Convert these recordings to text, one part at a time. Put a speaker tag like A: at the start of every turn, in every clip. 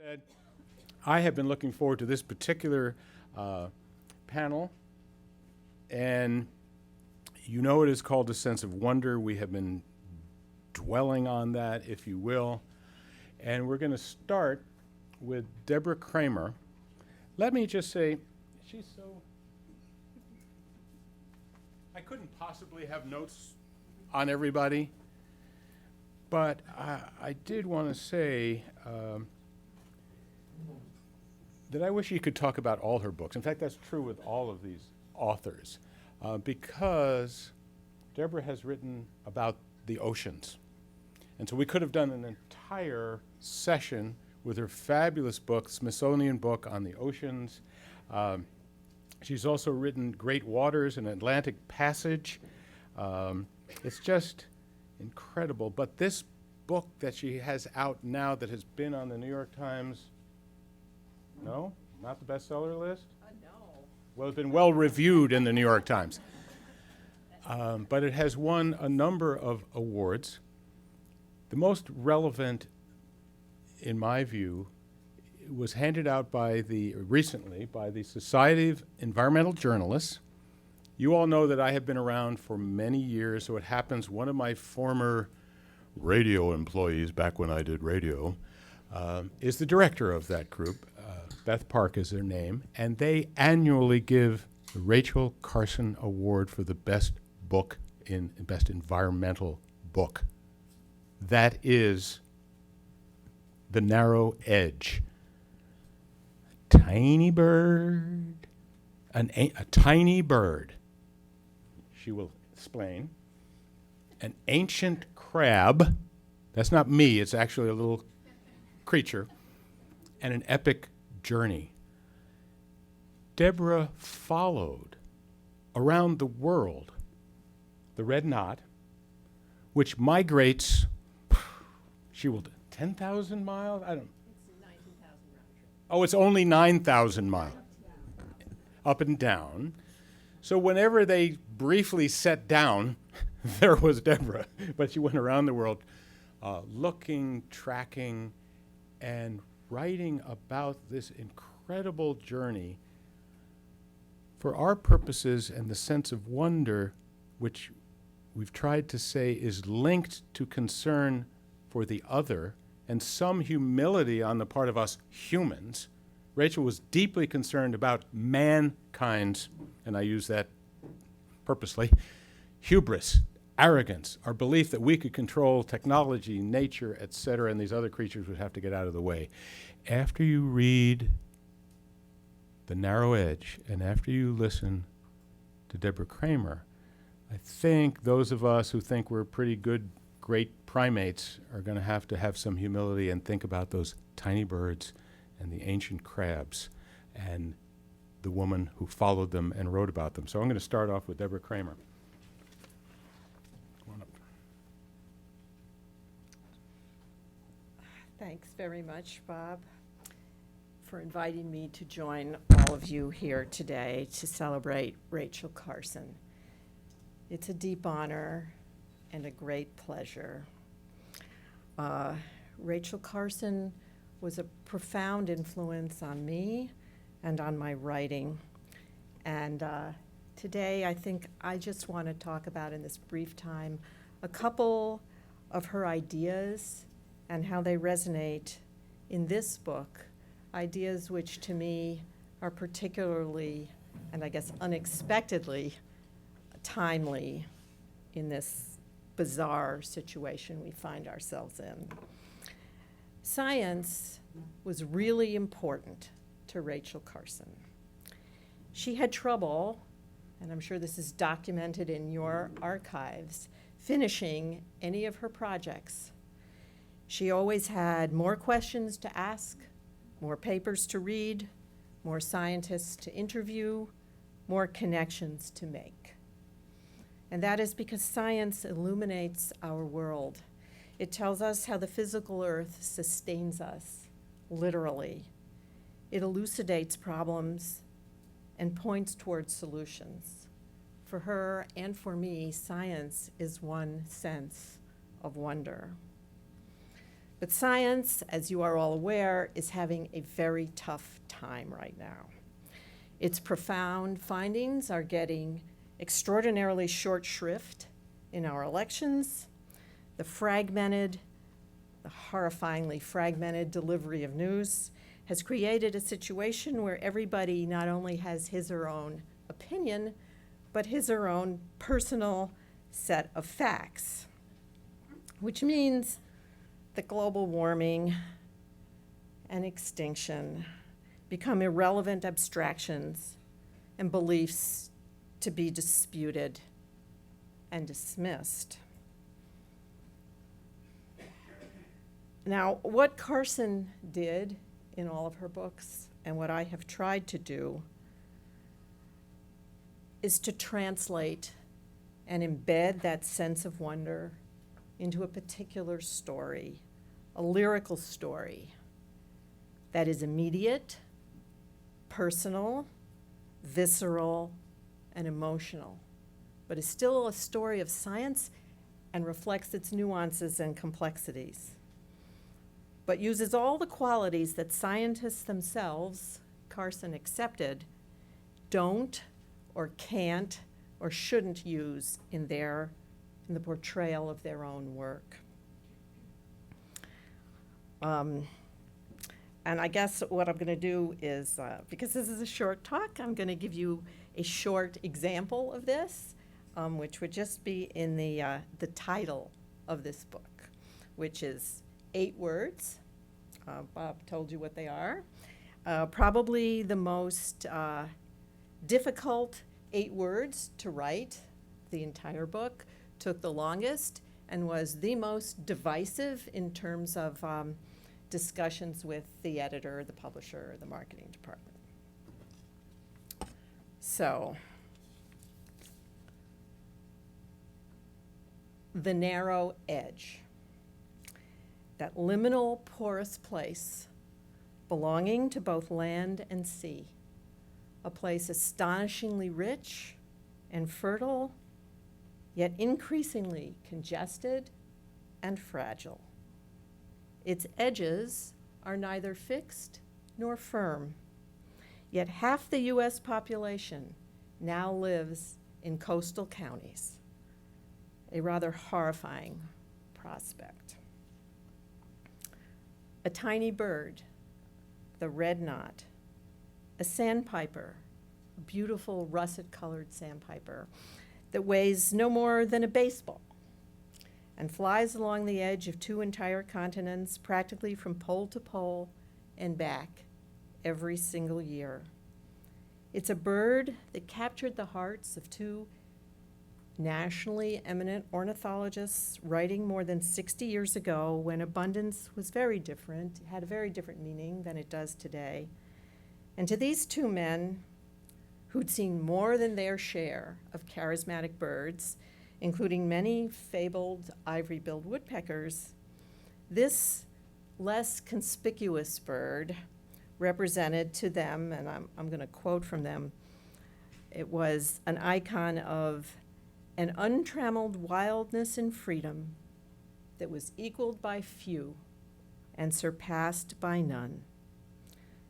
A: said, I have been looking forward to this particular panel, and you know it is called a sense of wonder. We have been dwelling on that, if you will, and we're going to start with Deborah Cramer. Let me just say, she's so... I couldn't possibly have notes on everybody, but I did want to say that I wish you could talk about all her books. In fact, that's true with all of these authors, because Deborah has written about the oceans. And so we could have done an entire session with her fabulous book, Smithsonian book on the oceans. She's also written Great Waters and Atlantic Passage. It's just incredible. But this book that she has out now that has been on the New York Times, no? Not the bestseller list?
B: No.
A: Well, it's been well reviewed in the New York Times. But it has won a number of awards. The most relevant, in my view, was handed out recently by the Society of Environmental Journalists. You all know that I have been around for many years, so it happens one of my former radio employees, back when I did radio, is the director of that group. Beth Park is their name, and they annually give the Rachel Carson Award for the best environmental book. That is The Narrow Edge. Tiny bird, a tiny bird, she will explain, an ancient crab, that's not me, it's actually a little creature, and an epic journey. Deborah followed around the world the red knot, which migrates, she will, 10,000 miles? I don't.
B: It's 19,000 round trip.
A: Oh, it's only 9,000 miles, up and down. So whenever they briefly sat down, there was Deborah. But she went around the world looking, tracking, and writing about this incredible journey for our purposes and the sense of wonder, which we've tried to say is linked to concern for the other and some humility on the part of us humans. Rachel was deeply concerned about mankind's, and I use that purposely, hubris, arrogance, our belief that we could control technology, nature, etc., and these other creatures would have to get out of the way. After you read The Narrow Edge, and after you listen to Deborah Cramer, I think those of us who think we're pretty good, great primates are going to have some humility and think about those tiny birds and the ancient crabs and the woman who followed them and wrote about them. So I'm going to start off with Deborah Cramer. Come on up.
B: Thanks very much, Bob, for inviting me to join all of you here today to celebrate Rachel Carson. It's a deep honor and a great pleasure. Rachel Carson was a profound influence on me and on my writing. And today I think I just want to talk about, in this brief time, a couple of her ideas and how they resonate in this book, ideas which to me are particularly, and I guess unexpectedly, timely in this bizarre situation we find ourselves in. Science was really important to Rachel Carson. She had trouble, and I'm sure this is documented in your archives, finishing any of her projects. She always had more questions to ask, more papers to read, more scientists to interview, more connections to make. And that is because science illuminates our world. It tells us how the physical earth sustains us, literally. It elucidates problems and points towards solutions. For her and for me, science is one sense of wonder. But science, as you are all aware, is having a very tough time right now. Its profound findings are getting extraordinarily short shrift in our elections. The horrifyingly fragmented delivery of news has created a situation where everybody not only has his or her own opinion, but his or her own personal set of facts, which means that global warming and extinction become irrelevant abstractions and beliefs to be disputed and dismissed. Now, what Carson did in all of her books, and what I have tried to do, is to translate and embed that sense of wonder into a particular story, a lyrical story that is immediate, personal, visceral, and emotional, but is still a story of science and reflects its nuances and complexities, but uses all the qualities that scientists themselves, Carson accepted, don't or can't or shouldn't use in the portrayal of their own work. And I guess what I'm going to do is, because this is a short talk, I'm going to give you a short example of this, which would just be in the title of this book, which is 8 words. Bob told you what they are. Probably the most difficult 8 words to write. The entire book took the longest and was the most divisive in terms of discussions with the editor, the publisher, the marketing department. So, the narrow edge, that liminal porous place belonging to both land and sea, a place astonishingly rich and fertile, yet increasingly congested and fragile. Its edges are neither fixed nor firm, yet half the U.S. population now lives in coastal counties, a rather horrifying prospect. A tiny bird, the red knot, a sandpiper, a beautiful russet-colored sandpiper that weighs no more than a baseball and flies along the edge of 2 entire continents, practically from pole to pole and back every single year. It's a bird that captured the hearts of 2 nationally eminent ornithologists writing more than 60 years ago, when abundance was very different, had a very different meaning than it does today. And to these 2 men, who'd seen more than their share of charismatic birds, including many fabled ivory-billed woodpeckers, this less conspicuous bird represented to them, and I'm going to quote from them, it was an icon of an untrammeled wildness and freedom that was equaled by few and surpassed by none.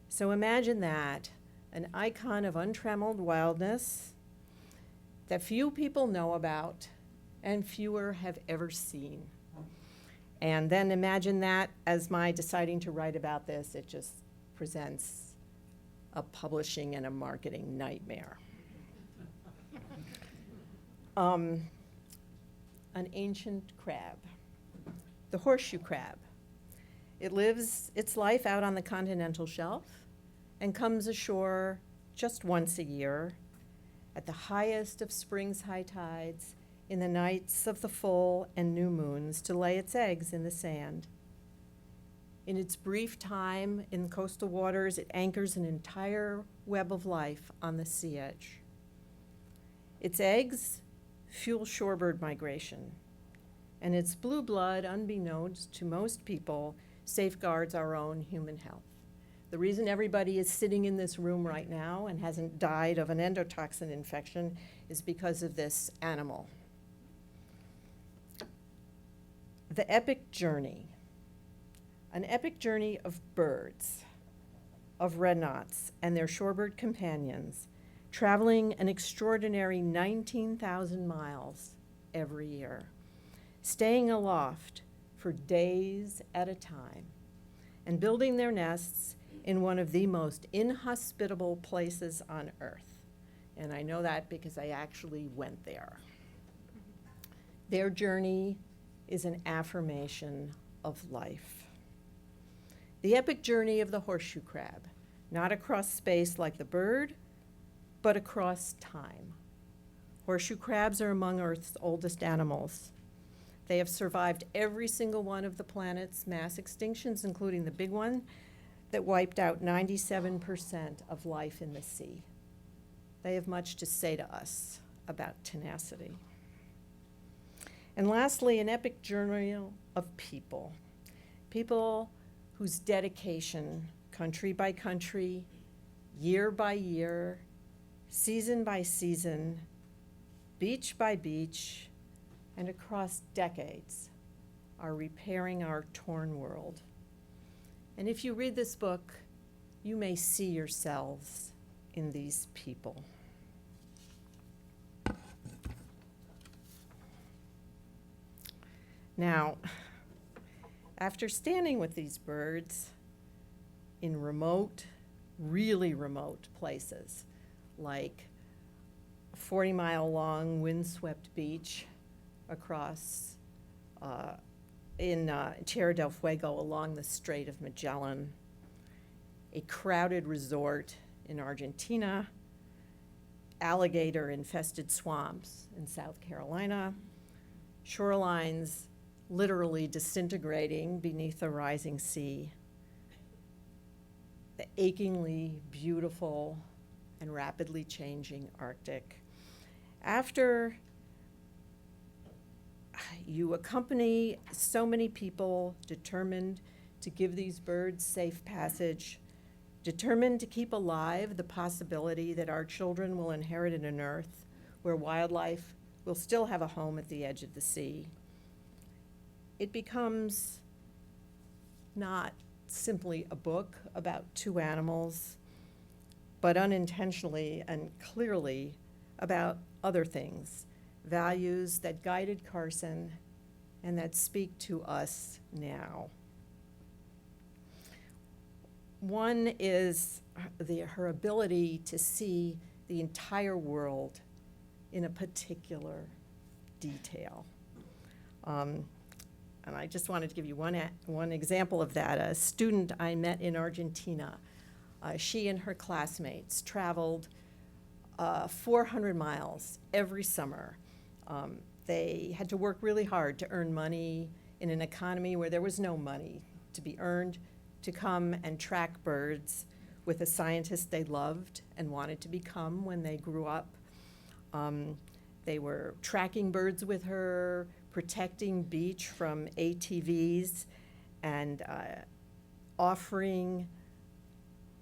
B: So imagine that, an icon of untrammeled wildness that few people know about and fewer have ever seen. And then imagine that as my deciding to write about this, it just presents a publishing and a marketing nightmare. An ancient crab, the horseshoe crab. It lives its life out on the continental shelf and comes ashore just once a year at the highest of spring's high tides in the nights of the full and new moons to lay its eggs in the sand. In its brief time in coastal waters, it anchors an entire web of life on the sea edge. Its eggs fuel shorebird migration, and its blue blood, unbeknownst to most people, safeguards our own human health. The reason everybody is sitting in this room right now and hasn't died of an endotoxin infection is because of this animal. The epic journey An epic journey of birds, of redknots and their shorebird companions, traveling an extraordinary 19,000 miles every year, staying aloft for days at a time, and building their nests in one of the most inhospitable places on earth. And I know that because I actually went there. Their journey is an affirmation of life. The epic journey of the horseshoe crab, not across space like the bird, but across time. Horseshoe crabs are among Earth's oldest animals. They have survived every single one of the planet's mass extinctions, including the big one that wiped out 97% of life in the sea. They have much to say to us about tenacity. And lastly, an epic journey of people. People whose dedication, country by country, year by year, season by season, beach by beach, and across decades, are repairing our torn world. And if you read this book, you may see yourselves in these people. Now, after standing with these birds in remote, really remote places, like a 40-mile-long windswept beach across in Tierra del Fuego along the Strait of Magellan, a crowded resort in Argentina, alligator-infested swamps in South Carolina, shorelines literally disintegrating beneath the rising sea, the achingly beautiful and rapidly changing Arctic. After you accompany so many people determined to give these birds safe passage, determined to keep alive the possibility that our children will inherit an Earth where wildlife will still have a home at the edge of the sea, it becomes not simply a book about two animals, but unintentionally and clearly about other things, values that guided Carson and that speak to us now. One is her ability to see the entire world in a particular detail. And I just wanted to give you one example of that. A student I met in Argentina, she and her classmates traveled 400 miles every summer. They had to work really hard to earn money in an economy where there was no money to be earned, to come and track birds with a scientist they loved and wanted to become when they grew up. They were tracking birds with her, protecting beach from ATVs, and offering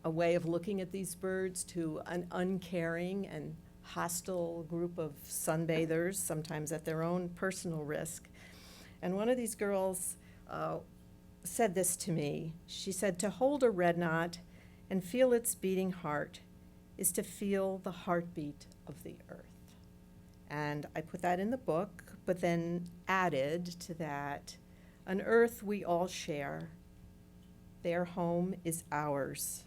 B: a way of looking at these birds to an uncaring and hostile group of sunbathers, sometimes at their own personal risk. And one of these girls said this to me. She said, "To hold a red knot and feel its beating heart is to feel the heartbeat of the earth." And I put that in the book, but then added to that, an earth we all share. Their home is ours.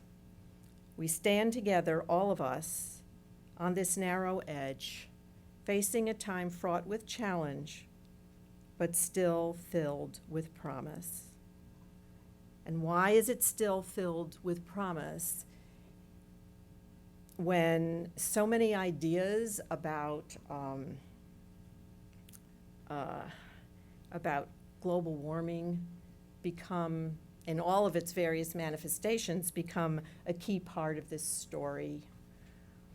B: We stand together, all of us, on this narrow edge, facing a time fraught with challenge, but still filled with promise. And why is it still filled with promise when so many ideas about global warming become, in all of its various manifestations, become a key part of this story?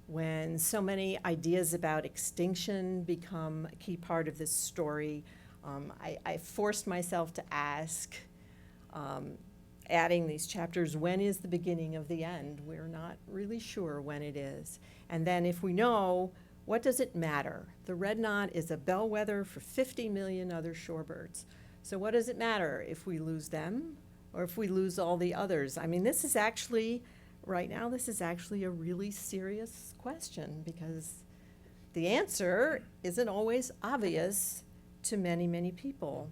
B: When so many ideas about extinction become a key part of this story, I forced myself to ask, adding these chapters, when is the beginning of the end? We're not really sure when it is. And then if we know, what does it matter? The red knot is a bellwether for 50 million other shorebirds. So what does it matter if we lose them or if we lose all the others? I mean, this is actually, right now, this is actually a really serious question, because the answer isn't always obvious to many, many people.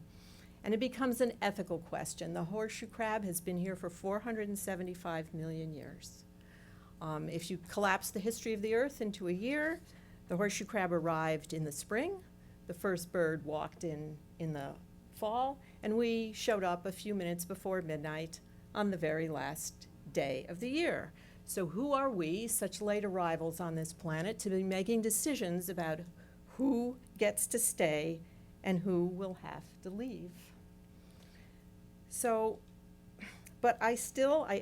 B: And it becomes an ethical question. The horseshoe crab has been here for 475 million years. If you collapse the history of the Earth into a year, the horseshoe crab arrived in the spring, the first bird walked in the fall, and we showed up a few minutes before midnight on the very last day of the year. So who are we, such late arrivals on this planet, to be making decisions about who gets to stay and who will have to leave? So, but I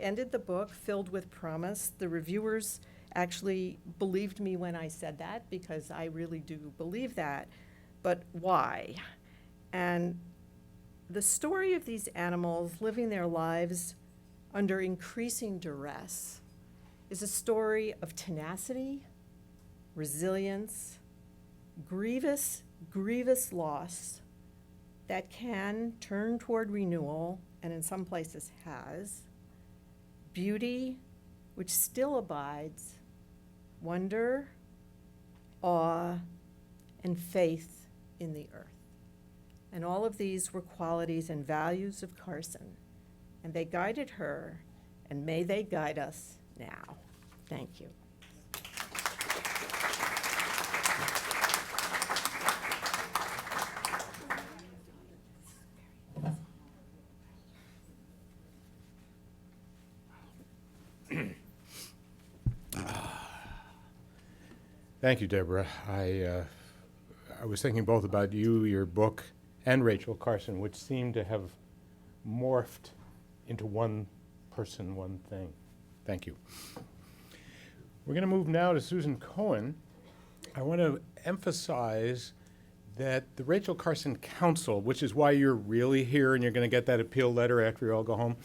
B: ended the book filled with promise. The reviewers actually believed me when I said that, because I really do believe that. But why? And the story of these animals living their lives under increasing duress is a story of tenacity, resilience, grievous loss that can turn toward renewal, and in some places has, beauty which still abides, wonder, awe, and faith in the earth. And all of these were qualities and values of Carson, and they guided her, and may they guide us now. Thank you.
A: Thank you, Deborah. I was thinking both about you, your book, and Rachel Carson, which seemed to have morphed into one person, one thing. Thank you. We're going to move now to Susan Cohen. I want to emphasize that the Rachel Carson Council, which is why you're really here and you're going to get that appeal letter after you all go home,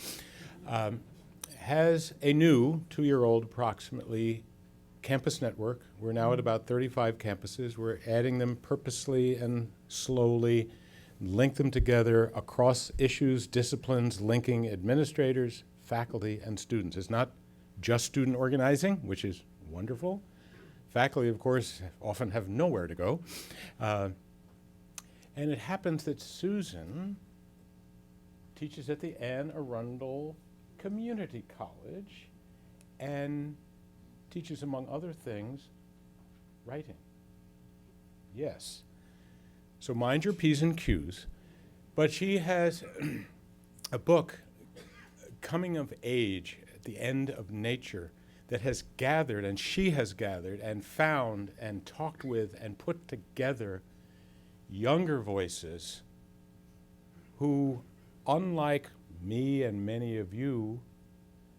A: has a new 2-year-old approximately campus network. We're now at about 35 campuses. We're adding them purposely and slowly, link them together across issues, disciplines, linking administrators, faculty, and students. It's not just student organizing, which is wonderful. Faculty, of course, often have nowhere to go. And it happens that Susan teaches at the Arundel Community College and teaches, among other things, writing. Yes. So mind your P's and Q's. But she has a book, Coming of Age at the End of Nature, that has gathered, and she has gathered, and found, and talked with, and put together younger voices who, unlike me and many of you,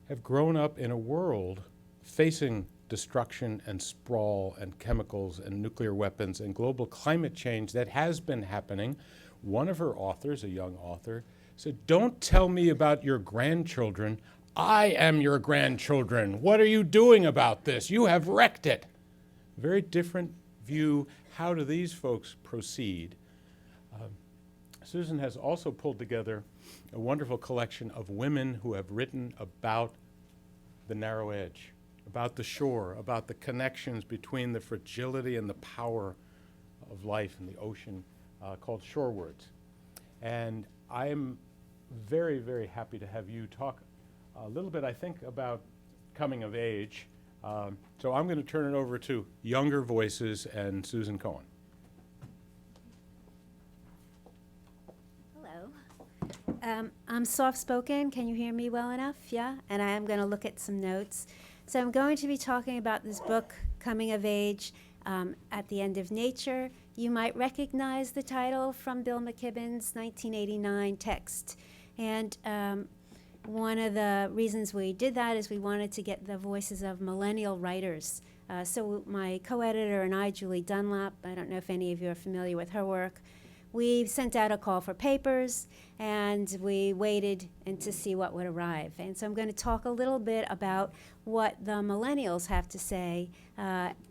A: have grown up in a world facing destruction and sprawl and chemicals and nuclear weapons and global climate change that has been happening. One of her authors, a young author, said, "Don't tell me about your grandchildren. I am your grandchildren. What are you doing about this? You have wrecked it." Very different view. How do these folks proceed? Susan has also pulled together a wonderful collection of women who have written about the narrow edge, about the shore, about the connections between the fragility and the power of life in the ocean, called Shorewords. And I am very, very happy to have you talk a little bit, I think, about coming of age. So I'm going to turn it over to younger voices and Susan Cohen.
C: Hello. I'm soft-spoken. Can you hear me well enough? Yeah? And I am going to look at some notes. So I'm going to be talking about this book, Coming of Age, at the End of Nature. You might recognize the title from Bill McKibben's 1989 text. And one of the reasons we did that is we wanted to get the voices of millennial writers. So my co-editor and I, Julie Dunlap, I don't know if any of you are familiar with her work, we sent out a call for papers, and we waited to see what would arrive. And so I'm going to talk a little bit about what the millennials have to say,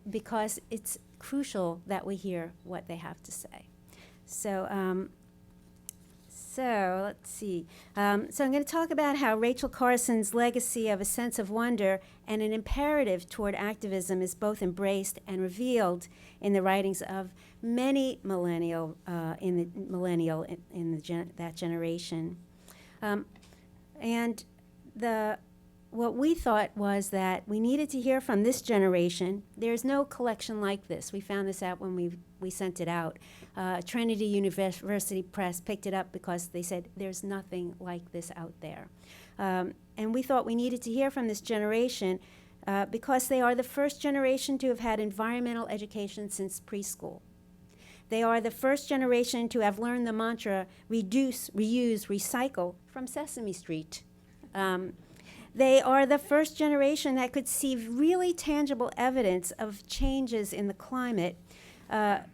C: because it's crucial that we hear what they have to say. So So let's see. So I'm going to talk about how Rachel Carson's legacy of a sense of wonder and an imperative toward activism is both embraced and revealed in the writings of many that generation. And what we thought was that we needed to hear from this generation. There's no collection like this. We found this out when we sent it out. Trinity University Press picked it up because they said there's nothing like this out there. And we thought we needed to hear from this generation because they are the first generation to have had environmental education since preschool. They are the first generation to have learned the mantra, reduce, reuse, recycle from Sesame Street. They are the first generation that could see really tangible evidence of changes in the climate. I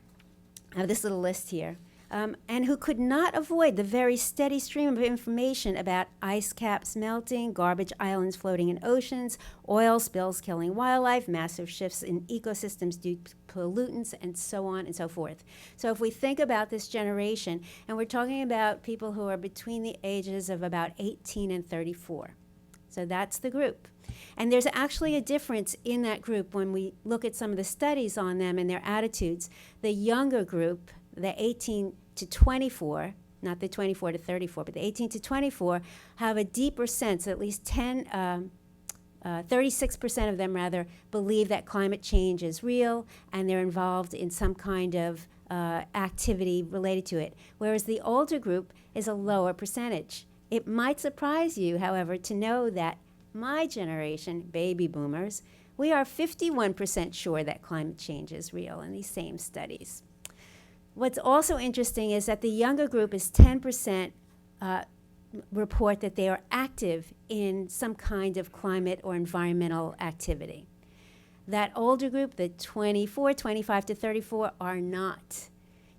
C: have this little list here. And who could not avoid the very steady stream of information about ice caps melting, garbage islands floating in oceans, oil spills killing wildlife, massive shifts in ecosystems due to pollutants, and so on and so forth. So if we think about this generation, and we're talking about people who are between the ages of about 18 and 34. So that's the group. And there's actually a difference in that group when we look at some of the studies on them and their attitudes. The younger group, the 18 to 24, not the 24 to 34, but the 18 to 24, have a deeper sense, at least 36% of them rather, believe that climate change is real and they're involved in some kind of activity related to it, whereas the older group is a lower percentage. It might surprise you, however, to know that my generation, baby boomers, we are 51% sure that climate change is real in these same studies. What's also interesting is that the younger group is 10% report that they are active in some kind of climate or environmental activity. That older group, the 25 to 34, are not.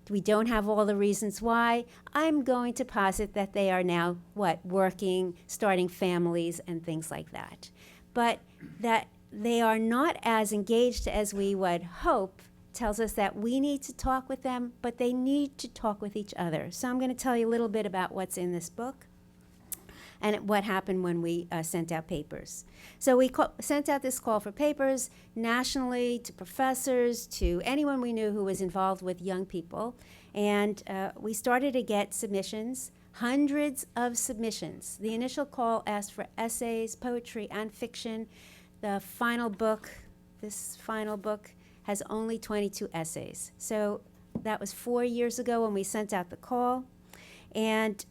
C: We don't have all the reasons why. I'm going to posit that they are now, working, starting families, and things like that. But that they are not as engaged as we would hope tells us that we need to talk with them, but they need to talk with each other. So I'm going to tell you a little bit about what's in this book and what happened when we sent out papers. So we sent out this call for papers nationally to professors, to anyone we knew who was involved with young people. And we started to get submissions, hundreds of submissions. The initial call asked for essays, poetry, and fiction. The final book, this final book, has only 22 essays. So that was 4 years ago when we sent out the call. And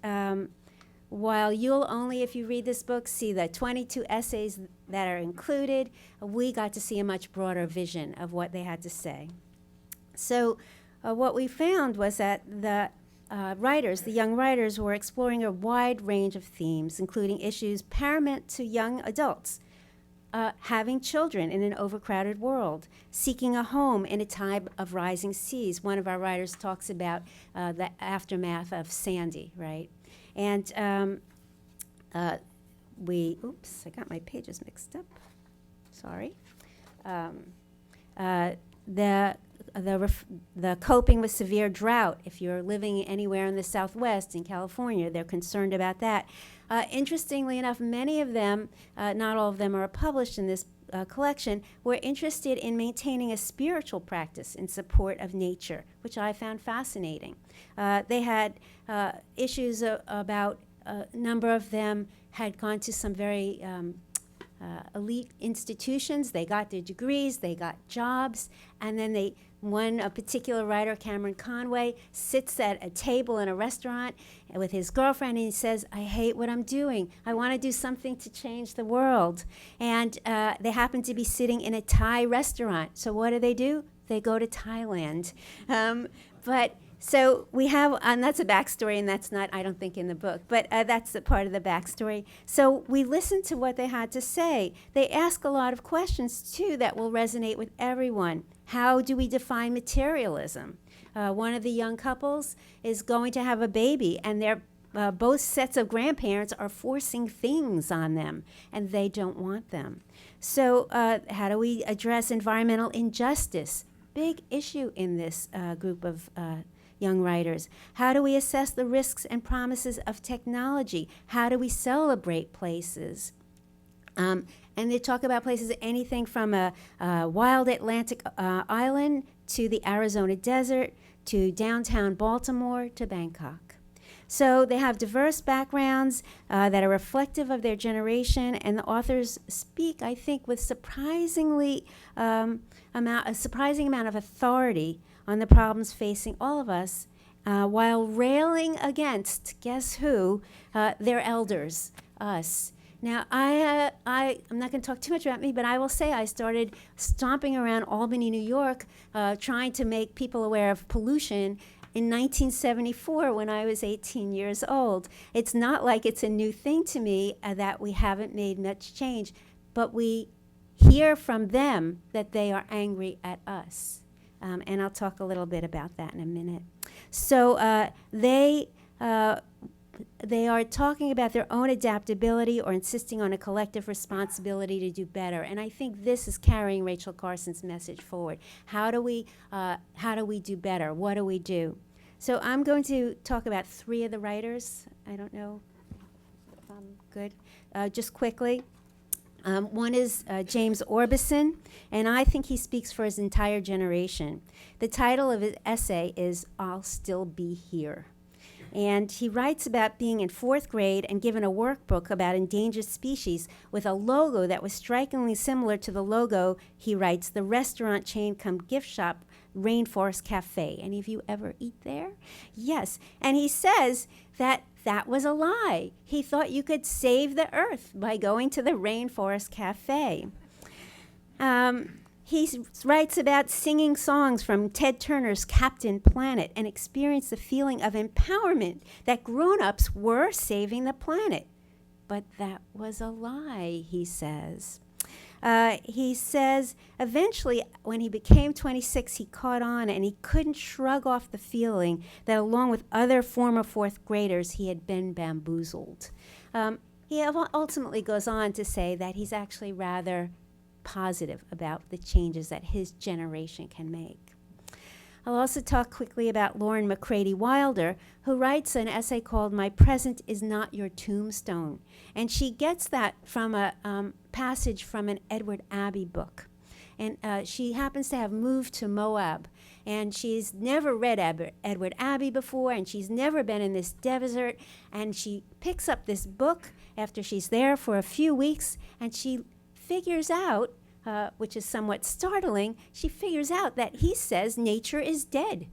C: while you'll only, if you read this book, see the 22 essays that are included, we got to see a much broader vision of what they had to say. So what we found was that the young writers, were exploring a wide range of themes, including issues paramount to young adults. Having children in an overcrowded world, seeking a home in a time of rising seas. One of our writers talks about the aftermath of Sandy, right? And I got my pages mixed up. Sorry. The coping with severe drought. If you're living anywhere in the Southwest, in California, they're concerned about that. Interestingly enough, many of them, not all of them are published in this collection, were interested in maintaining a spiritual practice in support of nature, which I found fascinating. They had issues about a number of them had gone to some very elite institutions. They got their degrees, they got jobs, and then a particular writer, Cameron Conway, sits at a table in a restaurant with his girlfriend, and he says, I hate what I'm doing. I want to do something to change the world. And they happen to be sitting in a Thai restaurant. So what do? They go to Thailand. So we have, and that's a backstory, and that's not, I don't think, in the book, but that's a part of the backstory. So we listened to what they had to say. They ask a lot of questions, too, that will resonate with everyone. How do we define materialism? One of the young couples is going to have a baby, and they're both sets of grandparents are forcing things on them, and they don't want them. So how do we address environmental injustice? Big issue in this group of young writers? How do we assess the risks and promises of technology? How do we celebrate places? And they talk about places, anything from a wild Atlantic island to the Arizona desert to downtown Baltimore to Bangkok. So they have diverse backgrounds that are reflective of their generation, and the authors speak, I think, with a surprising amount of authority on the problems facing all of us, while railing against, guess who, their elders, us. Now, I'm not going to talk too much about me, but I will say I started stomping around Albany, New York, trying to make people aware of pollution in 1974 when I was 18 years old. It's not like it's a new thing to me that we haven't made much change, but we hear from them that they are angry at us. And I'll talk a little bit about that in a minute. So they are talking about their own adaptability or insisting on a collective responsibility to do better. And I think this is carrying Rachel Carson's message forward. How do we do better? What do we do? So I'm going to talk about three of the writers. I don't know if I'm good. Just quickly. One is James Orbison, and I think he speaks for his entire generation. The title of his essay is "I'll Still Be Here." And he writes about being in 4th grade and given a workbook about endangered species with a logo that was strikingly similar to the logo, he writes, the restaurant chain cum gift shop, Rainforest Cafe. Any of you ever eat there? Yes. And he says that that was a lie. He thought you could save the earth by going to the Rainforest Cafe. He writes about singing songs from Ted Turner's Captain Planet and experienced the feeling of empowerment that grown-ups were saving the planet. But that was a lie, he says. He says eventually when he became 26, he caught on and he couldn't shrug off the feeling that along with other former 4th graders, he had been bamboozled. He ultimately goes on to say that he's actually rather positive about the changes that his generation can make. I'll also talk quickly about Lauren McCready Wilder, who writes an essay called "My Present is Not Your Tombstone." And she gets that from a passage from an Edward Abbey book. And she happens to have moved to Moab. And she's never read Edward Abbey before, and she's never been in this desert. And she picks up this book after she's there for a few weeks, and she figures out, which is somewhat startling, she figures out that he says nature is dead.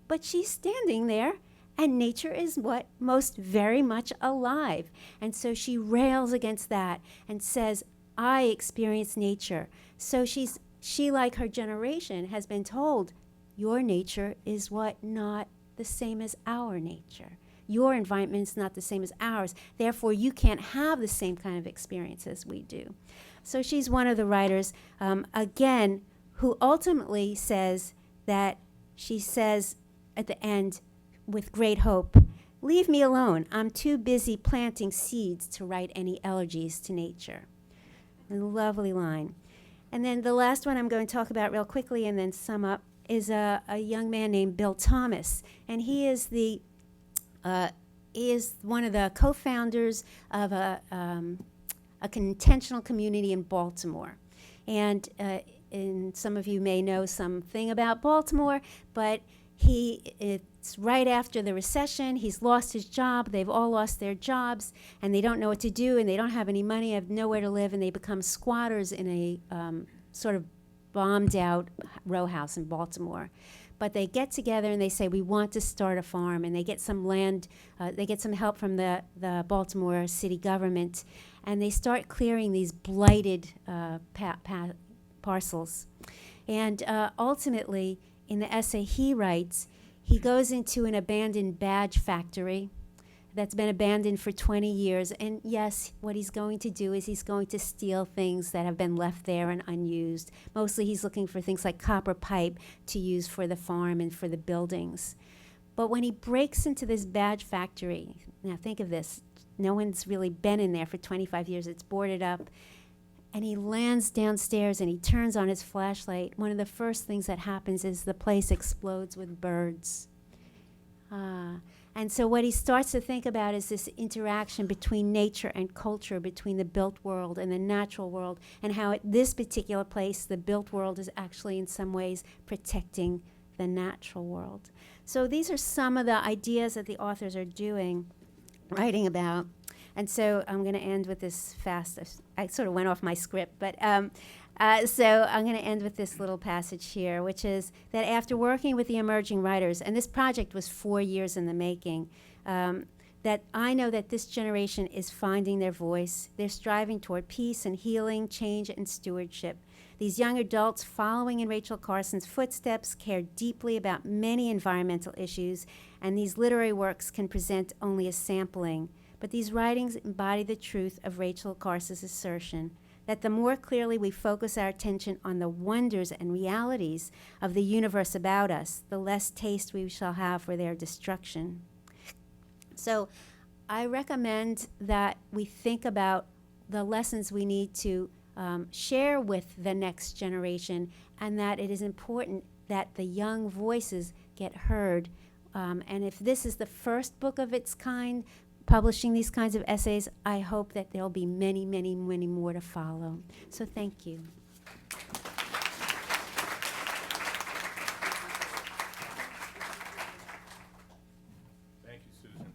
C: But she's standing there, and nature is what? Most very much alive. And so she rails against that and says, I experience nature. So she, like her generation, has been told, your nature is what? Not the same as our nature. Your environment is not the same as ours. Therefore, you can't have the same kind of experience as we do. So she's one of the writers, again, who ultimately says that she says at the end, with great hope, leave me alone. I'm too busy planting seeds to write any elegies to nature. A lovely line. And then the last one I'm going to talk about real quickly and then sum up is a young man named Bill Thomas. And he is one of the co-founders of a intentional community in Baltimore. And some of you may know something about Baltimore, but it's right after the recession. He's lost his job. They've all lost their jobs, and they don't know what to do, and they don't have any money, have nowhere to live, and they become squatters in a sort of bombed-out row house in Baltimore. But they get together and they say, we want to start a farm, and they get some land, they get some help from the Baltimore city government, and they start clearing these blighted parcels. And ultimately, in the essay he writes, he goes into an abandoned badge factory that's been abandoned for 20 years. And yes, what he's going to do is he's going to steal things that have been left there and unused. Mostly he's looking for things like copper pipe to use for the farm and for the buildings. But when he breaks into this badge factory, now think of this, no one's really been in there for 25 years, it's boarded up, and he lands downstairs and he turns on his flashlight. One of the first things that happens is the place explodes with birds. And so what he starts to think about is this interaction between nature and culture, between the built world and the natural world, and how at this particular place, the built world is actually in some ways protecting the natural world. So these are some of the ideas that the authors are writing about. And so I'm going to end with this fast. I sort of went off my script, but so I'm going to end with this little passage here, which is that after working with the emerging writers, and this project was 4 years in the making, that I know that this generation is finding their voice. They're striving toward peace and healing, change and stewardship. These young adults following in Rachel Carson's footsteps care deeply about many environmental issues, and these literary works can present only a sampling. But these writings embody the truth of Rachel Carson's assertion that the more clearly we focus our attention on the wonders and realities of the universe about us, the less taste we shall have for their destruction. So I recommend that we think about the lessons we need to share with the next generation, and that it is important that the young voices get heard. And if this is the first book of its kind, publishing these kinds of essays, I hope that there'll be many, many, many more to follow. So thank you.
A: Thank you, Susan.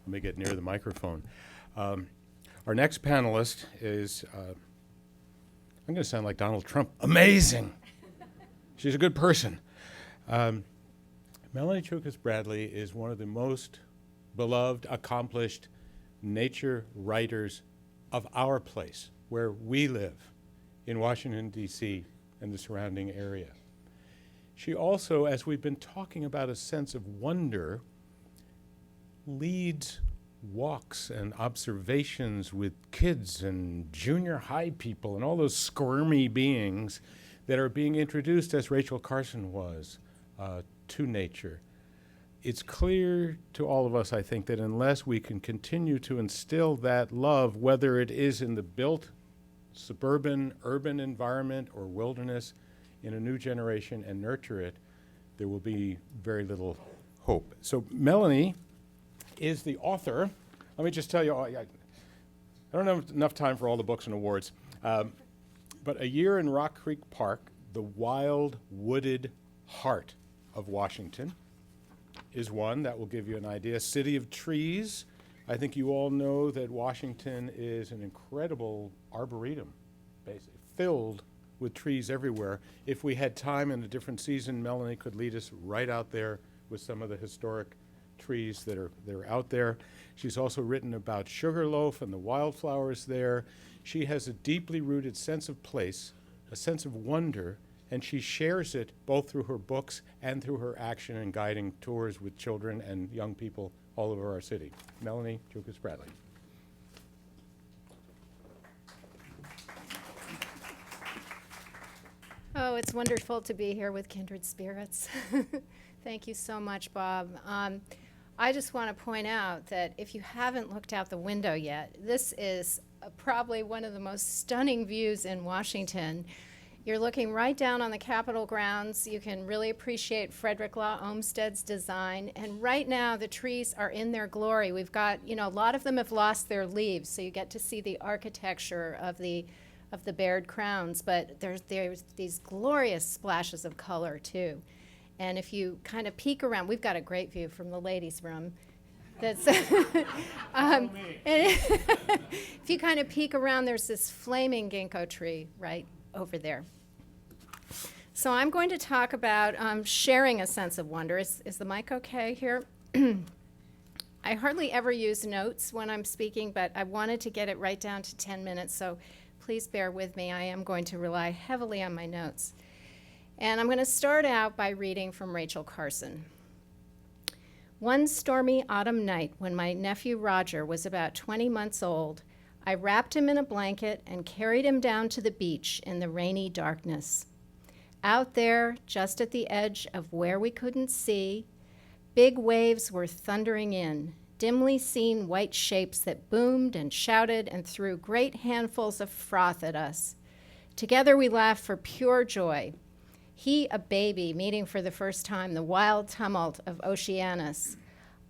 A: Let me get near the microphone. Our next panelist is, I'm going to sound like Donald Trump, amazing. She's a good person. Melanie Choukas-Bradley is one of the most beloved, accomplished nature writers of our place, where we live, in Washington, D.C. and the surrounding area. She also, as we've been talking about a sense of wonder, leads walks and observations with kids and junior high people and all those squirmy beings that are being introduced, as Rachel Carson was, to nature. It's clear to all of us, I think, that unless we can continue to instill that love, whether it is in the built suburban, urban environment or wilderness, in a new generation and nurture it, there will be very little hope. So Melanie is the author. Let me just tell you, I don't have enough time for all the books and awards, but A Year in Rock Creek Park, The Wild Wooded Heart of Washington, is one that will give you an idea. City of Trees. I think you all know that Washington is an incredible arboretum, basically, filled with trees everywhere. If we had time in a different season, Melanie could lead us right out there with some of the historic trees that are out there. She's also written about Sugarloaf and the wildflowers there. She has a deeply rooted sense of place, a sense of wonder, and she shares it both through her books and through her action in guiding tours with children and young people all over our city. Melanie Choukas-Bradley.
D: Oh, it's wonderful to be here with kindred spirits. Thank you so much, Bob. I just want to point out that if you haven't looked out the window yet, this is probably one of the most stunning views in Washington. You're looking right down on the Capitol grounds. You can really appreciate Frederick Law Olmsted's design. And right now, the trees are in their glory. We've got, a lot of them have lost their leaves, so you get to see the architecture of the bared crowns. But there's these glorious splashes of color, too. And if you kind of peek around, we've got a great view from the ladies' room. That's if you kind of peek around, there's this flaming ginkgo tree right over there. So I'm going to talk about sharing a sense of wonder. Is the mic okay here? I hardly ever use notes when I'm speaking, but I wanted to get it right down to 10 minutes, so please bear with me. I am going to rely heavily on my notes. And I'm going to start out by reading from Rachel Carson. One stormy autumn night when my nephew Roger was about 20 months old, I wrapped him in a blanket and carried him down to the beach in the rainy darkness. Out there, just at the edge of where we couldn't see, big waves were thundering in, dimly seen white shapes that boomed and shouted and threw great handfuls of froth at us. Together we laughed for pure joy. He, a baby, meeting for the first time the wild tumult of Oceanus.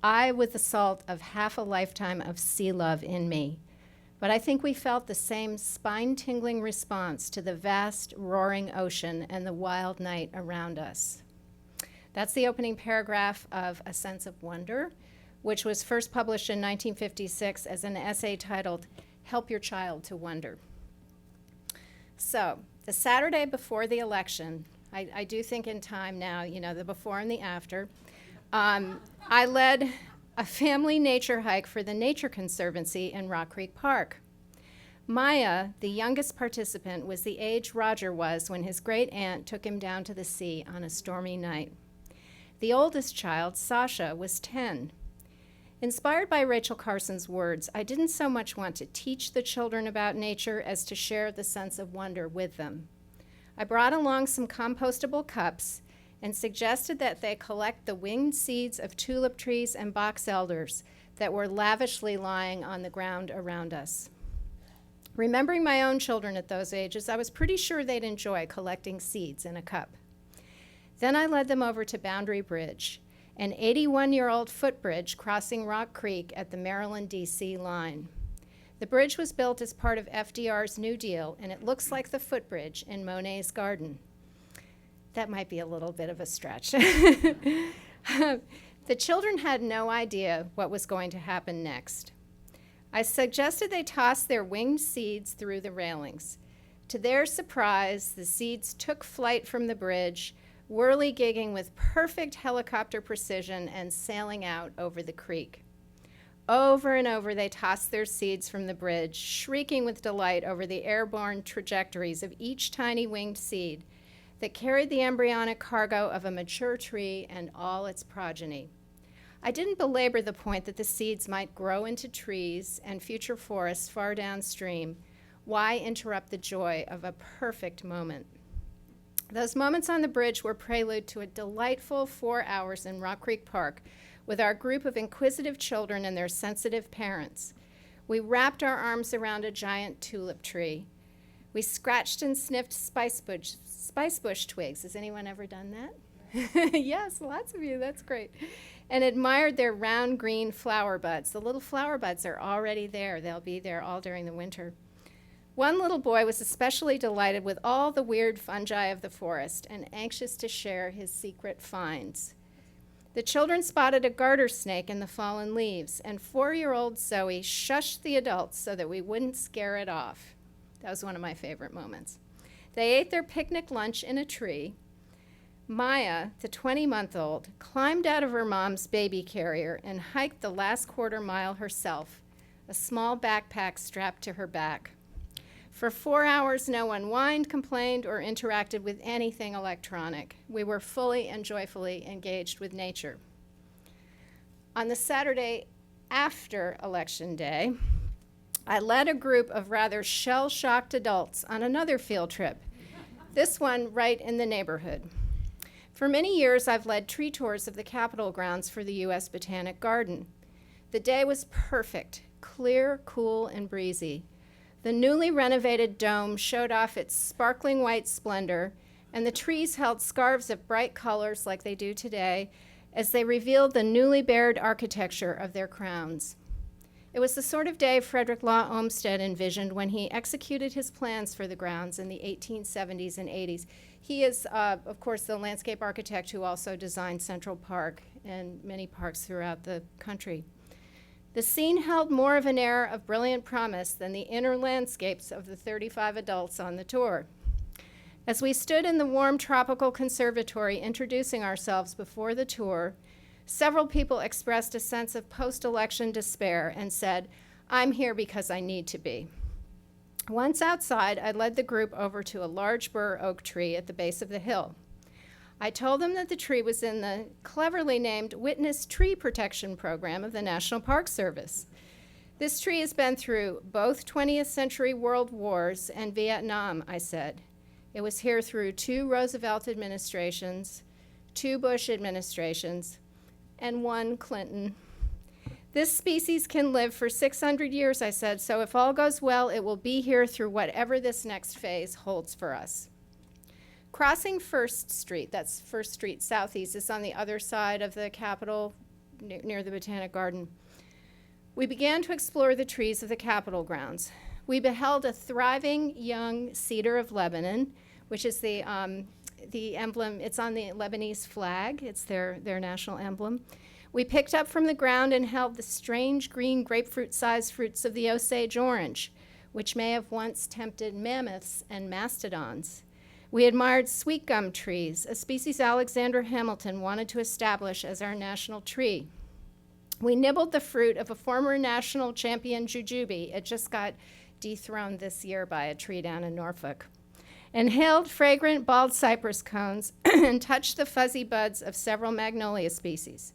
D: I with the salt of half a lifetime of sea love in me. But I think we felt the same spine-tingling response to the vast, roaring ocean and the wild night around us. That's the opening paragraph of A Sense of Wonder, which was first published in 1956 as an essay titled, Help Your Child to Wonder. So, the Saturday before the election, I do think in time now, you know, the before and the after, I led a family nature hike for the Nature Conservancy in Rock Creek Park. Maya, the youngest participant, was the age Roger was when his great aunt took him down to the sea on a stormy night. The oldest child, Sasha, was 10. Inspired by Rachel Carson's words, I didn't so much want to teach the children about nature as to share the sense of wonder with them. I brought along some compostable cups and suggested that they collect the winged seeds of tulip trees and box elders that were lavishly lying on the ground around us. Remembering my own children at those ages, I was pretty sure they'd enjoy collecting seeds in a cup. Then I led them over to Boundary Bridge, an 81-year-old footbridge crossing Rock Creek at the Maryland-D.C. line. The bridge was built as part of FDR's New Deal, and it looks like the footbridge in Monet's garden. That might be a little bit of a stretch. The children had no idea what was going to happen next. I suggested they toss their winged seeds through the railings. To their surprise, the seeds took flight from the bridge, whirligigging with perfect helicopter precision and sailing out over the creek. Over and over, they tossed their seeds from the bridge, shrieking with delight over the airborne trajectories of each tiny winged seed that carried the embryonic cargo of a mature tree and all its progeny. I didn't belabor the point that the seeds might grow into trees and future forests far downstream. Why interrupt the joy of a perfect moment? Those moments on the bridge were prelude to a delightful 4 hours in Rock Creek Park with our group of inquisitive children and their sensitive parents. We wrapped our arms around a giant tulip tree. We scratched and sniffed spice bush twigs. Has anyone ever done that? Yes, lots of you, that's great. And admired their round green flower buds. The little flower buds are already there. They'll be there all during the winter. One little boy was especially delighted with all the weird fungi of the forest and anxious to share his secret finds. The children spotted a garter snake in the fallen leaves, and 4-year-old Zoe shushed the adults so that we wouldn't scare it off. That was one of my favorite moments. They ate their picnic lunch in a tree. Maya, the 20-month-old, climbed out of her mom's baby carrier and hiked the last quarter mile herself, a small backpack strapped to her back. For 4 hours, no one whined, complained, or interacted with anything electronic. We were fully and joyfully engaged with nature. On the Saturday after Election Day, I led a group of rather shell-shocked adults on another field trip, this one right in the neighborhood. For many years, I've led tree tours of the Capitol grounds for the U.S. Botanic Garden. The day was perfect, clear, cool, and breezy. The newly renovated dome showed off its sparkling white splendor, and the trees held scarves of bright colors like they do today as they revealed the newly bared architecture of their crowns. It was the sort of day Frederick Law Olmsted envisioned when he executed his plans for the grounds in the 1870s and 80s. He is, of course, the landscape architect who also designed Central Park and many parks throughout the country. The scene held more of an air of brilliant promise than the inner landscapes of the 35 adults on the tour. As we stood in the warm tropical conservatory introducing ourselves before the tour, several people expressed a sense of post-election despair and said, "I'm here because I need to be." Once outside, I led the group over to a large bur oak tree at the base of the hill. I told them that the tree was in the cleverly named Witness Tree Protection Program of the National Park Service. This tree has been through both 20th century world wars and Vietnam, I said. It was here through 2 Roosevelt administrations, 2 Bush administrations, and 1 Clinton. This species can live for 600 years, I said, so if all goes well, it will be here through whatever this next phase holds for us. Crossing First Street, that's First Street Southeast, is on the other side of the Capitol, near the Botanic Garden. We began to explore the trees of the Capitol grounds. We beheld a thriving young cedar of Lebanon, which is the emblem. It's on the Lebanese flag. It's their national emblem. We picked up from the ground and held the strange green grapefruit-sized fruits of the Osage orange, which may have once tempted mammoths and mastodons. We admired sweet gum trees, a species Alexander Hamilton wanted to establish as our national tree. We nibbled the fruit of a former national champion jujube. It just got dethroned this year by a tree down in Norfolk. Inhaled fragrant bald cypress cones and touched the fuzzy buds of several magnolia species.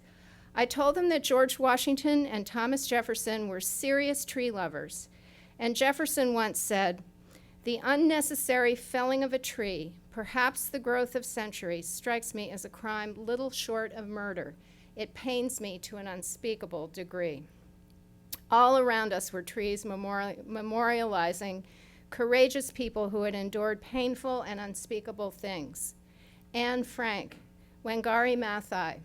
D: I told them that George Washington and Thomas Jefferson were serious tree lovers. And Jefferson once said, "The unnecessary felling of a tree, perhaps the growth of centuries, strikes me as a crime little short of murder. It pains me to an unspeakable degree." All around us were trees memorializing courageous people who had endured painful and unspeakable things. Anne Frank, Wangari Maathai,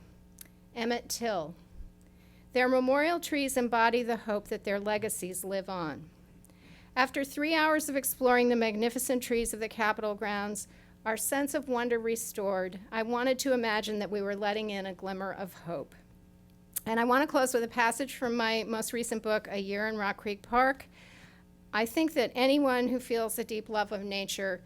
D: Emmett Till. Their memorial trees embody the hope that their legacies live on. After 3 hours of exploring the magnificent trees of the Capitol grounds, our sense of wonder restored, I wanted to imagine that we were letting in a glimmer of hope. And I want to close with a passage from my most recent book, A Year in Rock Creek Park. I think that anyone who feels a deep love of nature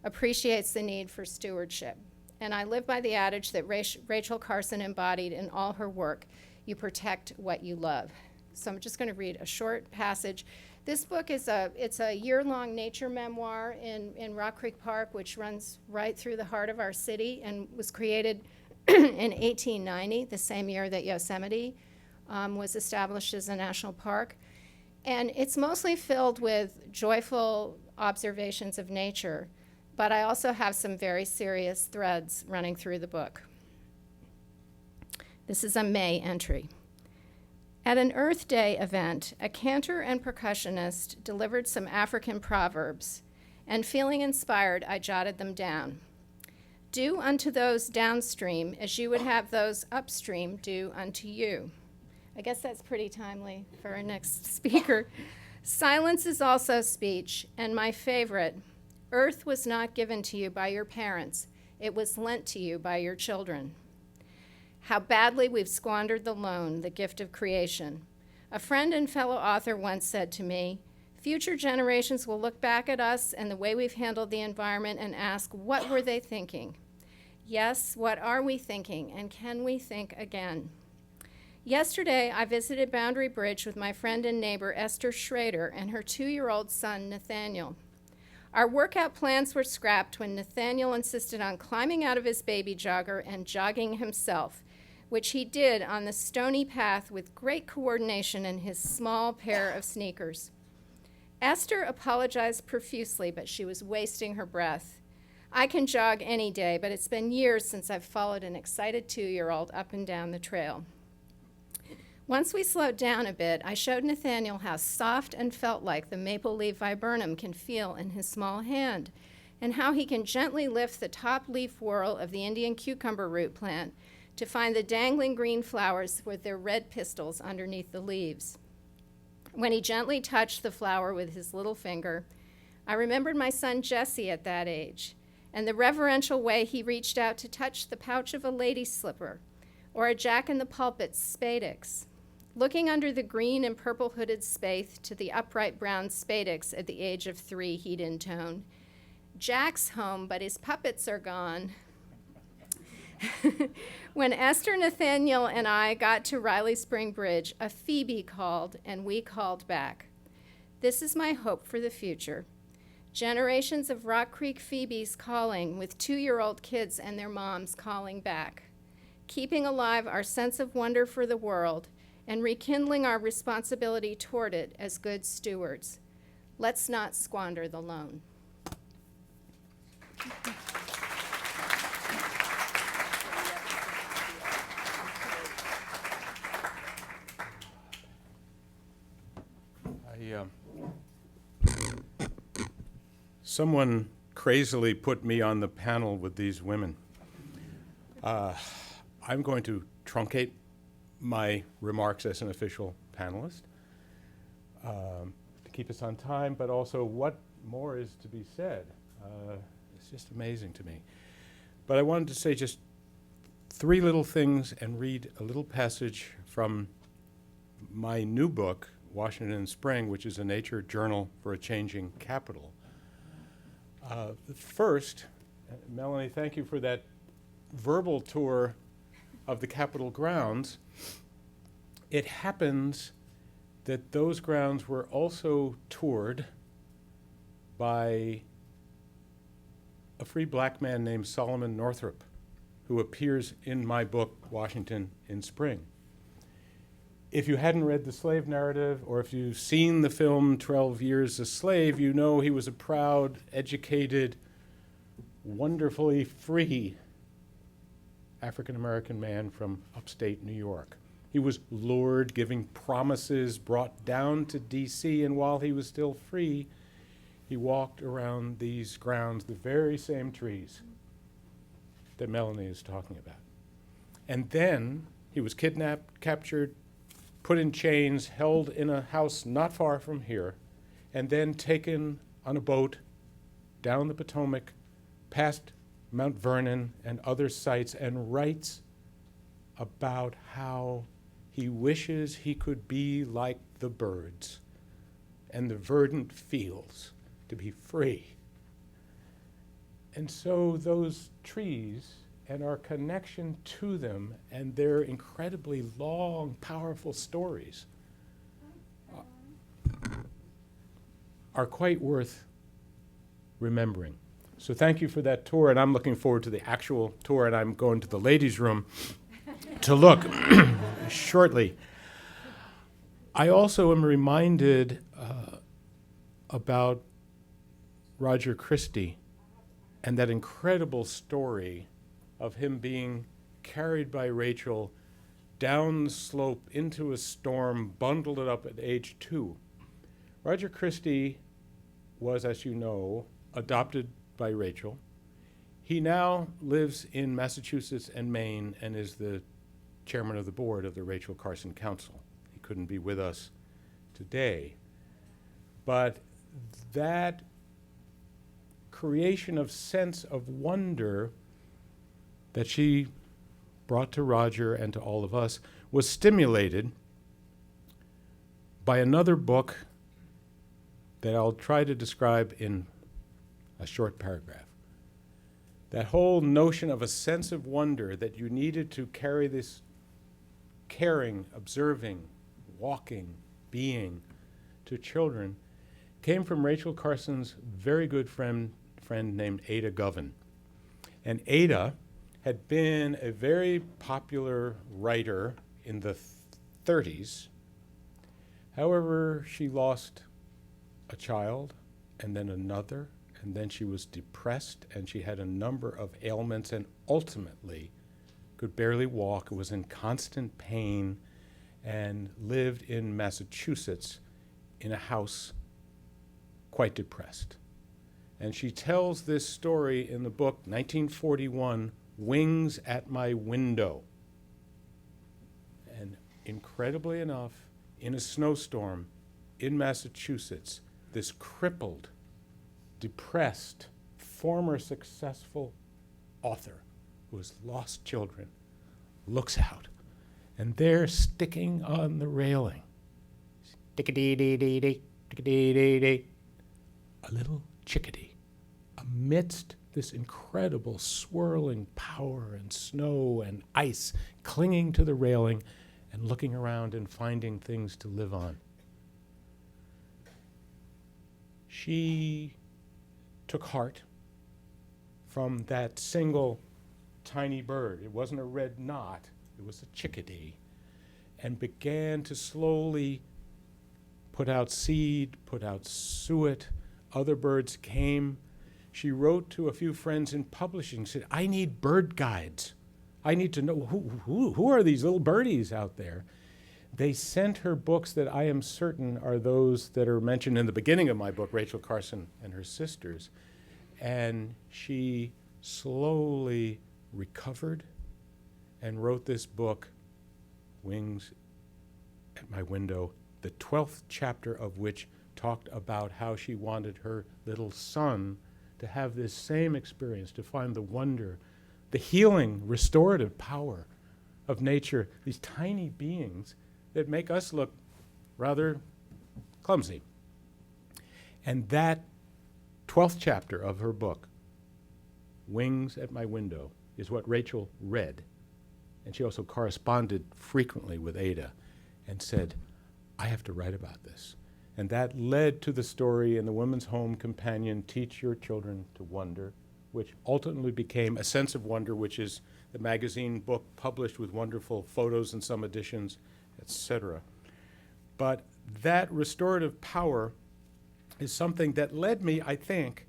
D: appreciates the need for stewardship. And I live by the adage that Rachel Carson embodied in all her work: you protect what you love. So I'm just going to read a short passage. This book is it's a year-long nature memoir in Rock Creek Park, which runs right through the heart of our city and was created in 1890, the same year that Yosemite was established as a national park. And it's mostly filled with joyful observations of nature, but I also have some very serious threads running through the book. This is a May entry. At an Earth Day event, a cantor and percussionist delivered some African proverbs, and feeling inspired, I jotted them down. Do unto those downstream as you would have those upstream do unto you. I guess that's pretty timely for our next speaker. Silence is also speech, and my favorite, earth was not given to you by your parents, it was lent to you by your children. How badly we've squandered the loan, the gift of creation. A friend and fellow author once said to me, future generations will look back at us and the way we've handled the environment and ask, what were they thinking? Yes, what are we thinking, and can we think again? Yesterday, I visited Boundary Bridge with my friend and neighbor Esther Schrader and her 2-year-old son, Nathaniel. Our workout plans were scrapped when Nathaniel insisted on climbing out of his baby jogger and jogging himself, which he did on the stony path with great coordination in his small pair of sneakers. Esther apologized profusely, but she was wasting her breath. I can jog any day, but it's been years since I've followed an excited 2-year-old up and down the trail. Once we slowed down a bit, I showed Nathaniel how soft and felt-like the maple leaf viburnum can feel in his small hand, and how he can gently lift the top leaf whorl of the Indian cucumber root plant to find the dangling green flowers with their red pistils underneath the leaves. When he gently touched the flower with his little finger, I remembered my son Jesse at that age, and the reverential way he reached out to touch the pouch of a lady's slipper, or a jack-in-the-pulpit spadix, looking under the green and purple-hooded spathe to the upright brown spadix at the age of 3, he'd intone, "Jack's home, but his puppets are gone." When Esther, Nathaniel, and I got to Riley Spring Bridge, a Phoebe called, and we called back. This is my hope for the future. Generations of Rock Creek Phoebes calling, with 2-year-old kids and their moms calling back, keeping alive our sense of wonder for the world and rekindling our responsibility toward it as good stewards. Let's not squander the loan.
A: Someone crazily put me on the panel with these women. I'm going to truncate my remarks as an official panelist to keep us on time, but also what more is to be said. It's just amazing to me. But I wanted to say just 3 little things and read a little passage from my new book, Washington in Spring, which is a nature journal for a changing capital. First, Melanie, thank you for that verbal tour of the Capitol grounds. It happens that those grounds were also toured by a free black man named Solomon Northrop, who appears in my book, Washington in Spring. If you hadn't read the slave narrative, or if you've seen the film 12 Years a Slave, you know he was a proud, educated, wonderfully free African-American man from upstate New York. He was lured, giving promises, brought down to D.C., and while he was still free, he walked around these grounds, the very same trees that Melanie is talking about. And then he was kidnapped, captured, put in chains, held in a house not far from here, and then taken on a boat down the Potomac, past Mount Vernon and other sites, and writes about how he wishes he could be like the birds and the verdant fields, to be free. And so those trees and our connection to them and their incredibly long, powerful stories are quite worth remembering. So thank you for that tour, and I'm looking forward to the actual tour, and I'm going to the ladies' room to look shortly. I also am reminded about Roger Christie and that incredible story of him being carried by Rachel down the slope into a storm, bundled it up at age 2. Roger Christie was, as you know, adopted by Rachel. He now lives in Massachusetts and Maine and is the chairman of the board of the Rachel Carson Council. He couldn't be with us today. But that creation of sense of wonder that she brought to Roger and to all of us was stimulated by another book that I'll try to describe in a short paragraph. That whole notion of a sense of wonder that you needed to carry this caring, observing, walking, being to children came from Rachel Carson's very good friend named Ada Govan. And Ada had been a very popular writer in the 30s. However, she lost a child and then another, and then she was depressed, and she had a number of ailments, and ultimately could barely walk, was in constant pain, and lived in Massachusetts in a house quite depressed. And she tells this story in the book, 1941, Wings at My Window. And incredibly enough, in a snowstorm in Massachusetts, this crippled, depressed, former successful author who has lost children looks out, and there, sticking on the railing, tick-a-dee-dee-dee-dee, tick-a-dee-dee-dee, a little chickadee amidst this incredible swirling power and snow and ice, clinging to the railing and looking around and finding things to live on. She took heart from that single tiny bird. It wasn't a red knot, it was a chickadee, and began to slowly put out seed, put out suet. Other birds came. She wrote to a few friends in publishing, said, I need bird guides. I need to know who are these little birdies out there. They sent her books that I am certain are those that are mentioned in the beginning of my book, Rachel Carson and Her Sisters. And she slowly recovered and wrote this book, Wings at My Window, the 12th chapter of which talked about how she wanted her little son to have this same experience, to find the wonder, the healing, restorative power of nature, these tiny beings that make us look rather clumsy. And that 12th chapter of her book, Wings at My Window, is what Rachel read. And she also corresponded frequently with Ada and said, I have to write about this. And that led to the story in the Women's Home Companion, Teach Your Children to Wonder, which ultimately became A Sense of Wonder, which is the magazine book published with wonderful photos in some editions, etc. But that restorative power is something that led me, I think,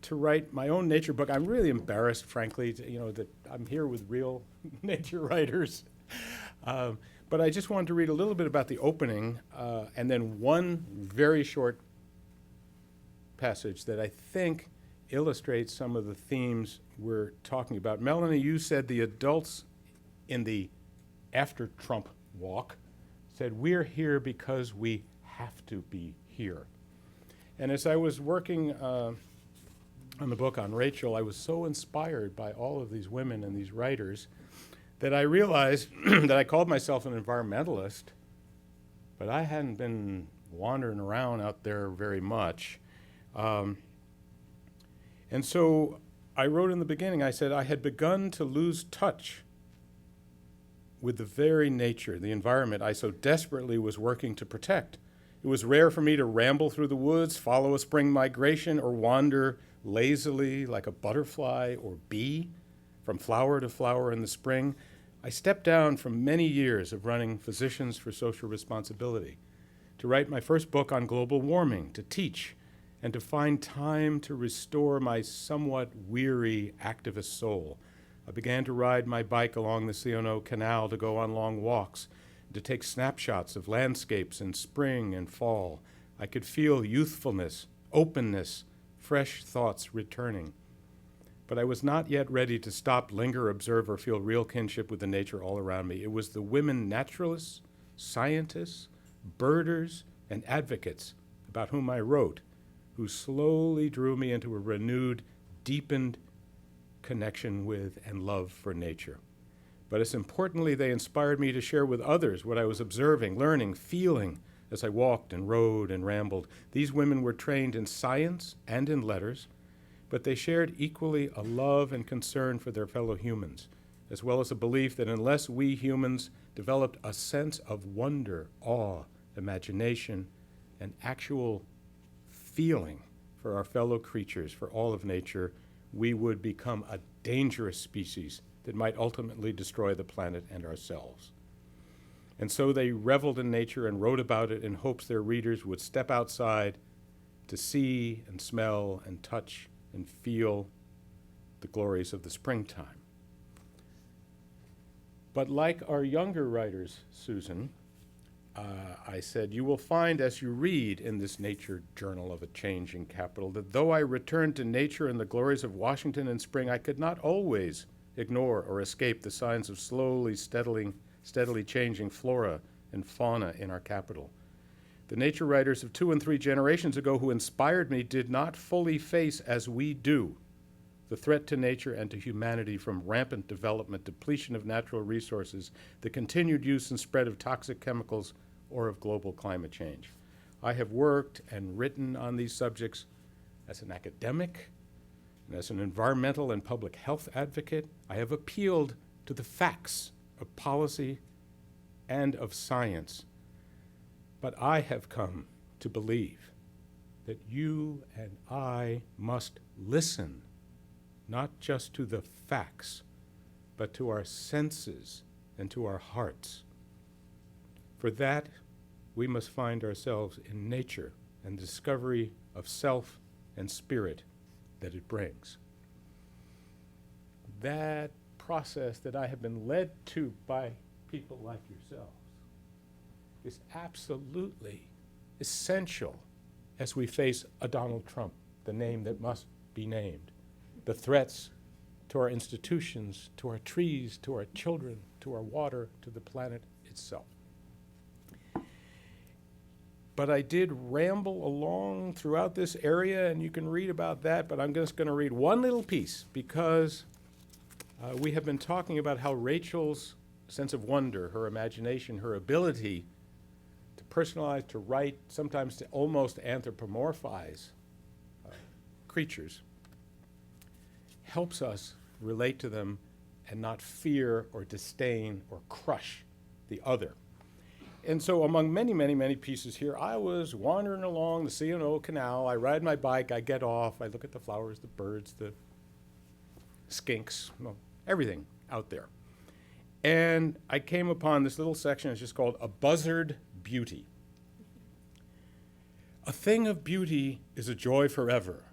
A: to write my own nature book. I'm really embarrassed, frankly, that I'm here with real nature writers. But I just wanted to read a little bit about the opening, and then one very short passage that I think illustrates some of the themes we're talking about. Melanie, you said the adults in the after Trump walk said, we're here because we have to be here. And as I was working on the book on Rachel, I was so inspired by all of these women and these writers that I realized that I called myself an environmentalist, but I hadn't been wandering around out there very much. And so I wrote in the beginning, I said, I had begun to lose touch with the very nature, the environment I so desperately was working to protect. It was rare for me to ramble through the woods, follow a spring migration, or wander lazily like a butterfly or bee from flower to flower in the spring. I stepped down from many years of running Physicians for Social Responsibility to write my first book on global warming, to teach, and to find time to restore my somewhat weary activist soul. I began to ride my bike along the C&O Canal to go on long walks, to take snapshots of landscapes in spring and fall. I could feel youthfulness, openness, fresh thoughts returning. But I was not yet ready to stop, linger, observe, or feel real kinship with the nature all around me. It was the women naturalists, scientists, birders, and advocates about whom I wrote who slowly drew me into a renewed, deepened connection with and love for nature. But as importantly, they inspired me to share with others what I was observing, learning, feeling as I walked and rode and rambled. These women were trained in science and in letters, but they shared equally a love and concern for their fellow humans, as well as a belief that unless we humans developed a sense of wonder, awe, imagination, and actual feeling for our fellow creatures, for all of nature, we would become a dangerous species that might ultimately destroy the planet and ourselves. And so they reveled in nature and wrote about it in hopes their readers would step outside to see and smell and touch and feel the glories of the springtime. But like our younger writers, Susan, I said, you will find as you read in this nature journal of a changing capital that though I returned to nature and the glories of Washington in spring, I could not always ignore or escape the signs of slowly, steadily changing flora and fauna in our capital. The nature writers of 2 and 3 generations ago who inspired me did not fully face, as we do, the threat to nature and to humanity from rampant development, depletion of natural resources, the continued use and spread of toxic chemicals, or of global climate change. I have worked and written on these subjects as an academic and as an environmental and public health advocate. I have appealed to the facts of policy and of science. But I have come to believe that you and I must listen, not just to the facts, but to our senses and to our hearts. For that, we must find ourselves in nature and the discovery of self and spirit that it brings. That process that I have been led to by people like yourselves is absolutely essential as we face a Donald Trump, the name that must be named. The threats to our institutions, to our trees, to our children, to our water, to the planet itself. But I did ramble along throughout this area, and you can read about that, but I'm just going to read one little piece because we have been talking about how Rachel's sense of wonder, her imagination, her ability to personalize, to write, sometimes to almost anthropomorphize creatures, helps us relate to them and not fear or disdain or crush the other. And so among many, many, many pieces here, I was wandering along the C&O Canal. I ride my bike, I get off, I look at the flowers, the birds, the skinks, well, everything out there. And I came upon this little section, it's just called A Buzzard Beauty. A thing of beauty is a joy forever,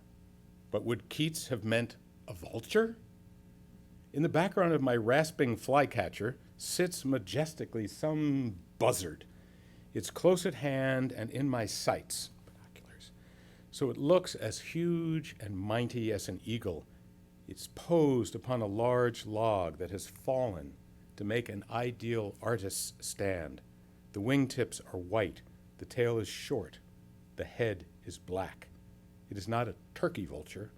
A: but would Keats have meant a vulture? In the background of my rasping flycatcher sits majestically some buzzard. It's close at hand and in my sights, binoculars. So it looks as huge and mighty as an eagle. It's posed upon a large log that has fallen to make an ideal artist's stand. The wingtips are white, the tail is short, the head is black. It is not a turkey vulture.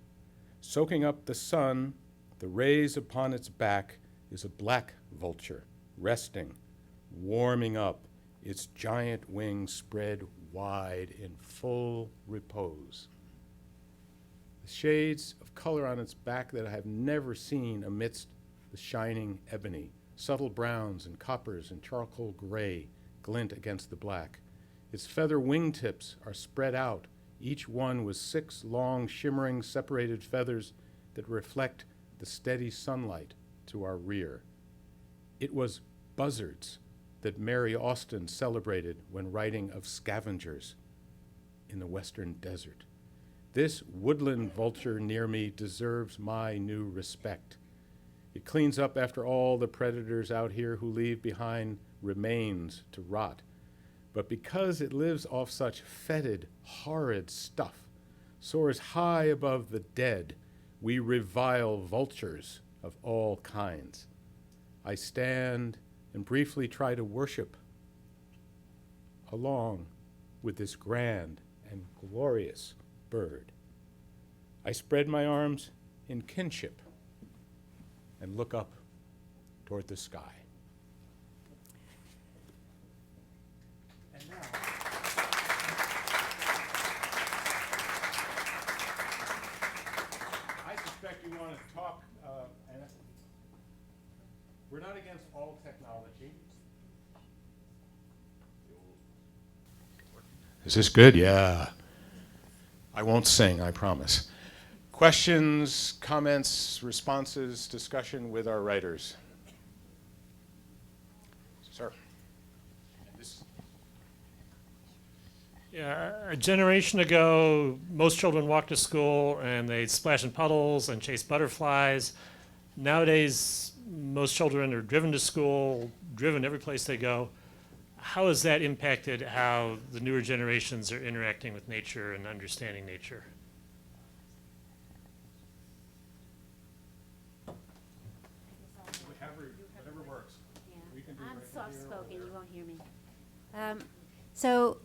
A: Soaking up the sun, the rays upon its back is a black vulture, resting, warming up, its giant wings spread wide in full repose. The shades of color on its back that I have never seen amidst the shining ebony, subtle browns and coppers and charcoal gray glint against the black. Its feather wingtips are spread out, each one with 6 long, shimmering, separated feathers that reflect the steady sunlight to our rear. It was buzzards that Mary Austin celebrated when writing of scavengers in the western desert. This woodland vulture near me deserves my new respect. It cleans up after all the predators out here who leave behind remains to rot. But because it lives off such fetid, horrid stuff, soars high above the dead, we revile vultures of all kinds. I stand and briefly try to worship along with this grand and glorious bird. I spread my arms in kinship and look up toward the sky. And now, I suspect you want to talk, and we're not against all technology. Is this good? Yeah. I won't sing, I promise. Questions, comments, responses, discussion with our writers? Sir.
E: Yeah, a generation ago, most children walked to school and they'd splash in puddles and chase butterflies. Nowadays, most children are driven to school, driven every place they go. How has that impacted how the newer generations are interacting with nature and understanding nature?
A: Whatever works. We can do
C: I'm
A: right here
C: soft-spoken,
A: or
C: you won't hear me. So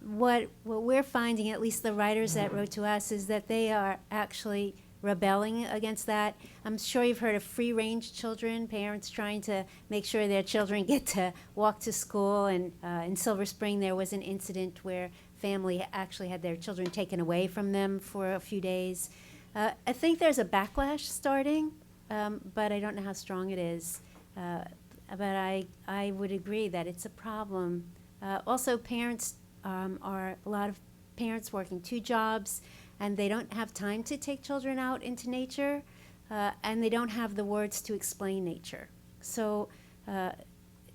C: what we're finding, at least the writers that wrote to us, is that they are actually rebelling against that. I'm sure you've heard of free-range children, parents trying to make sure their children get to walk to school. And in Silver Spring, there was an incident where family actually had their children taken away from them for a few days. I think there's a backlash starting, but I don't know how strong it is. But I would agree that it's a problem. Also, parents are a lot of parents working 2 jobs, and they don't have time to take children out into nature, and they don't have the words to explain nature. So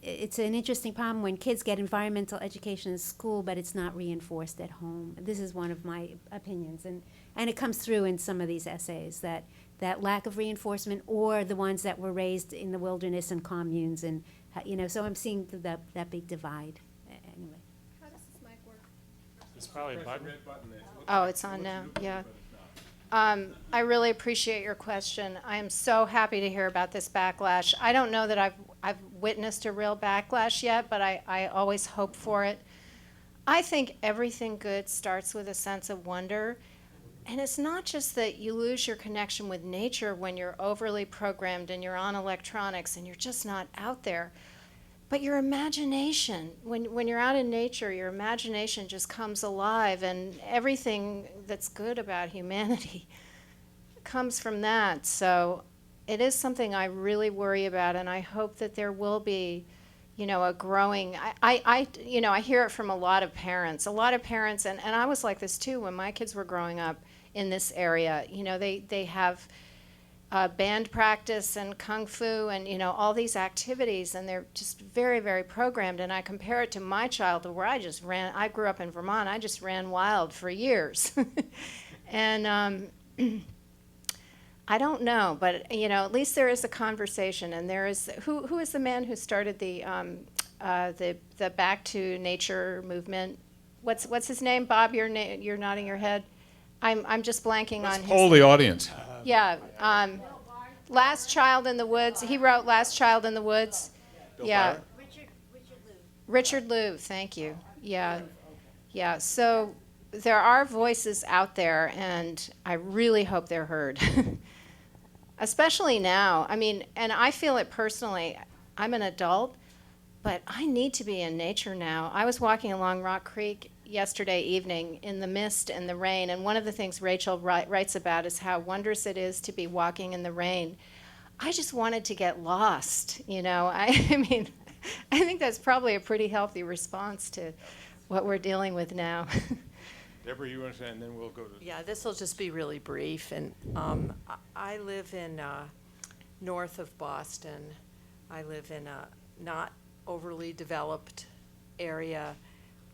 C: it's an interesting problem when kids get environmental education in school, but it's not reinforced at home. This is one of my opinions, and it comes through in some of these essays, that lack of reinforcement, or the ones that were raised in the wilderness and communes, and so I'm seeing that big divide. Anyway.
D: How does this mic work?
E: It's probably a
A: Press the
E: button.
A: red button. It looks
D: Oh,
A: like-
D: it's on
A: looks
D: now,
A: neutral,
D: yeah.
A: but it's not.
D: I really appreciate your question. I am so happy to hear about this backlash. I don't know that I've witnessed a real backlash yet, but I always hope for it. I think everything good starts with a sense of wonder. And it's not just that you lose your connection with nature when you're overly programmed and you're on electronics and you're just not out there. But your imagination, when you're out in nature, your imagination just comes alive, and everything that's good about humanity comes from that. So it is something I really worry about, and I hope that there will be, a growing, I hear it from a lot of parents, and I was like this too when my kids were growing up in this area. They have band practice and kung fu and all these activities, and they're just very, very programmed. And I compare it to my childhood where I grew up in Vermont, I just ran wild for years. And I don't know, but at least there is a conversation, and there is who is the man who started the Back to Nature movement? What's his name? Bob, you're nodding your head. I'm just blanking on his.
F: Poll the audience.
D: Yeah, Last Child in the Woods. He wrote Last Child in the Woods. Yeah. Richard Louv, thank you. Yeah. So there are voices out there, and I really hope they're heard. Especially now. And I feel it personally. I'm an adult, but I need to be in nature now. I was walking along Rock Creek yesterday evening in the mist and the rain, and one of the things Rachel writes about is how wondrous it is to be walking in the rain. I just wanted to get lost, I think that's probably a pretty healthy response to what we're dealing with now.
A: Deborah, you want to say, and then we'll go to.
B: Yeah, this will just be really brief. And I live in north of Boston. I live in a not overly developed area.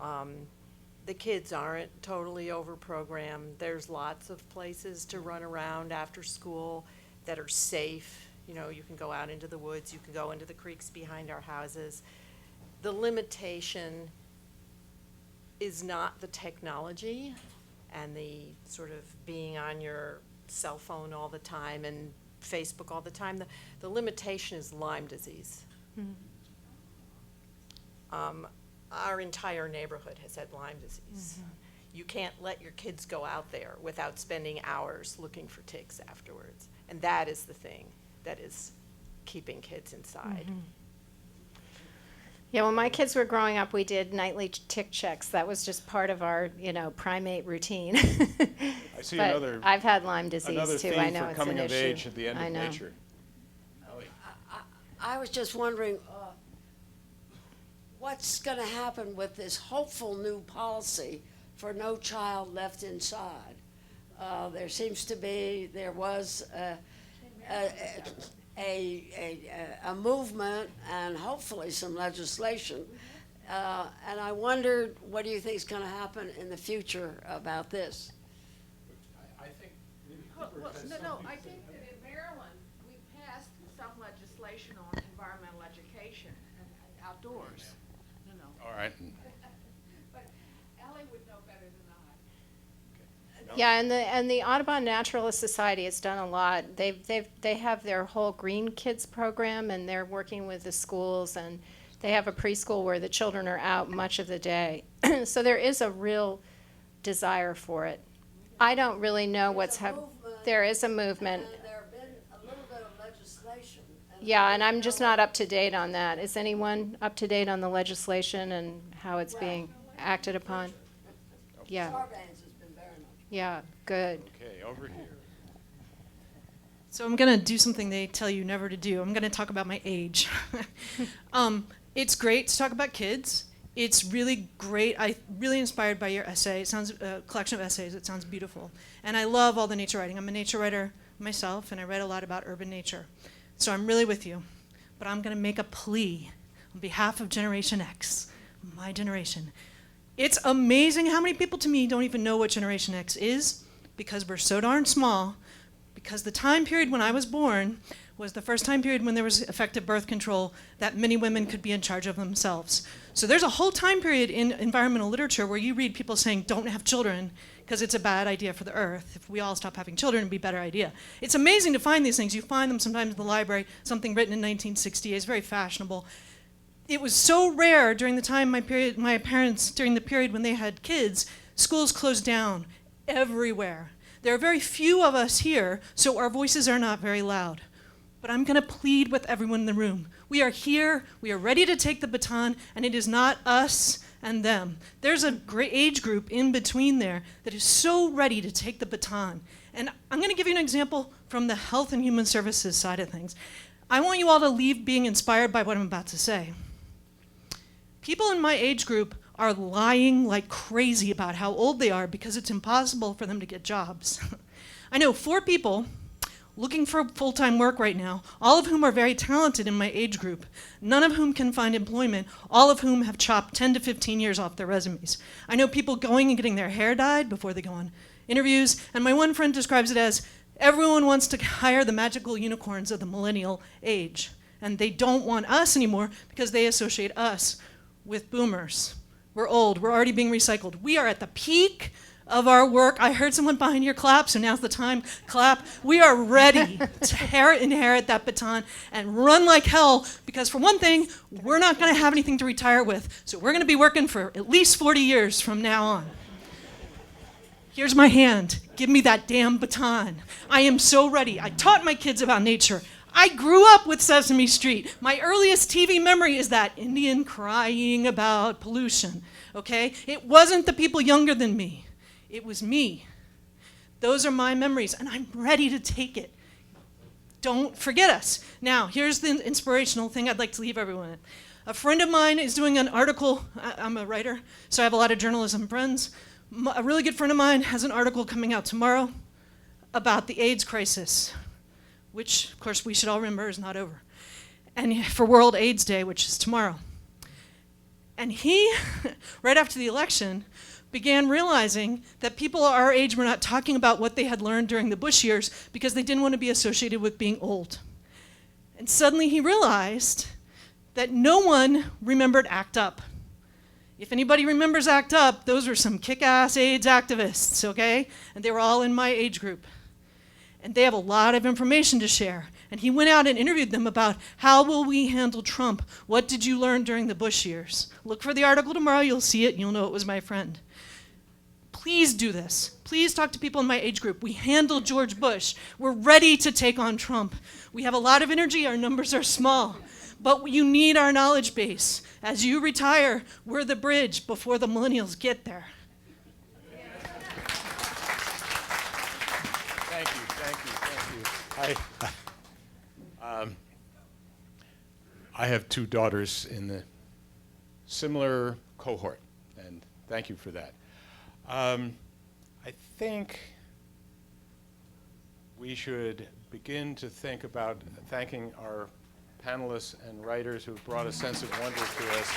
B: The kids aren't totally overprogrammed. There's lots of places to run around after school that are safe. You can go out into the woods, you can go into the creeks behind our houses. The limitation is not the technology and the sort of being on your cell phone all the time and Facebook all the time. The limitation is Lyme disease. Our entire neighborhood has had Lyme disease. You can't let your kids go out there without spending hours looking for ticks afterwards. And that is the thing that is keeping kids inside.
D: Yeah, when my kids were growing up, we did nightly tick checks. That was just part of our, primate routine.
A: I see
D: But
A: another
D: I've had Lyme disease too.
A: theme
D: I know
A: for
D: it's
A: coming
D: an
A: of
D: issue.
A: age at the end
D: I
A: of
D: know.
A: nature.
G: I was just wondering, what's going to happen with this hopeful new policy for No Child Left Inside? There was a movement and hopefully some legislation. And I wondered, what do you think is going to happen in the future about this?
A: I think.
H: I think that in Maryland, we passed some legislation on environmental education and outdoors,
A: All right.
H: But Ellie would know better than I.
D: Yeah, and the Audubon Naturalist Society has done a lot. They have their whole Green Kids program, and they're working with the schools, and they have a preschool where the children are out much of the day. So there is a real desire for it. I don't really know what's happening. There is a movement.
G: And there have been a little bit of legislation.
D: Yeah, and I'm just not up to date on that. Is anyone up to date on the legislation and how it's being acted upon? Yeah.
G: Sarbanes has been very much.
D: Yeah, good.
A: Okay, over here.
I: So I'm going to do something they tell you never to do. I'm going to talk about my age. It's great to talk about kids. It's really great. I'm really inspired by your essay. It sounds a collection of essays. It sounds beautiful. And I love all the nature writing. I'm a nature writer myself, and I read a lot about urban nature. So I'm really with you. But I'm going to make a plea on behalf of Generation X, my generation. It's amazing how many people to me don't even know what Generation X is, because we're so darn small, because the time period when I was born was the first time period when there was effective birth control that many women could be in charge of themselves. So there's a whole time period in environmental literature where you read people saying don't have children because it's a bad idea for the earth. If we all stop having children, it'd be a better idea. It's amazing to find these things. You find them sometimes in the library, something written in 1968 is very fashionable. It was so rare during the time my parents, during the period when they had kids, schools closed down everywhere. There are very few of us here, so our voices are not very loud. But I'm going to plead with everyone in the room. We are here, we are ready to take the baton, and it is not us and them. There's a great age group in between there that is so ready to take the baton. And I'm going to give you an example from the health and human services side of things. I want you all to leave being inspired by what I'm about to say. People in my age group are lying like crazy about how old they are because it's impossible for them to get jobs. I know 4 people looking for full-time work right now, all of whom are very talented in my age group, none of whom can find employment, all of whom have chopped 10 to 15 years off their resumes. I know people going and getting their hair dyed before they go on interviews, and my one friend describes it as everyone wants to hire the magical unicorns of the millennial age, and they don't want us anymore because they associate us with boomers. We're old, we're already being recycled. We are at the peak of our work. I heard someone behind your clap, so now's the time, clap. We are ready to inherit that baton and run like hell because for one thing, we're not gonna have anything to retire with, so we're gonna be working for at least 40 years from now on. Here's my hand, give me that damn baton. I am so ready. I taught my kids about nature. I grew up with Sesame Street. My earliest TV memory is that Indian crying about pollution, okay? It wasn't the people younger than me. It was me. Those are my memories, and I'm ready to take it. Don't forget us. Now, here's the inspirational thing I'd like to leave everyone with. A friend of mine is doing an article. I'm a writer, so I have a lot of journalism friends. A really good friend of mine has an article coming out tomorrow about the AIDS crisis, which, of course, we should all remember is not over, and for World AIDS Day, which is tomorrow. And he, right after the election, began realizing that people our age were not talking about what they had learned during the Bush years because they didn't want to be associated with being old. And suddenly he realized that no one remembered ACT UP. If anybody remembers ACT UP, those were some kick-ass AIDS activists, okay? And they were all in my age group. And they have a lot of information to share. And he went out and interviewed them about how will we handle Trump? What did you learn during the Bush years? Look for the article tomorrow, you'll see it, and you'll know it was my friend. Please do this. Please talk to people in my age group. We handled George Bush. We're ready to take on Trump. We have a lot of energy, our numbers are small, but you need our knowledge base. As you retire, we're the bridge before the millennials get there.
A: Thank you. I have 2 daughters in the similar cohort, and thank you for that. I think we should begin to think about thanking our panelists and writers who have brought a sense of wonder to us.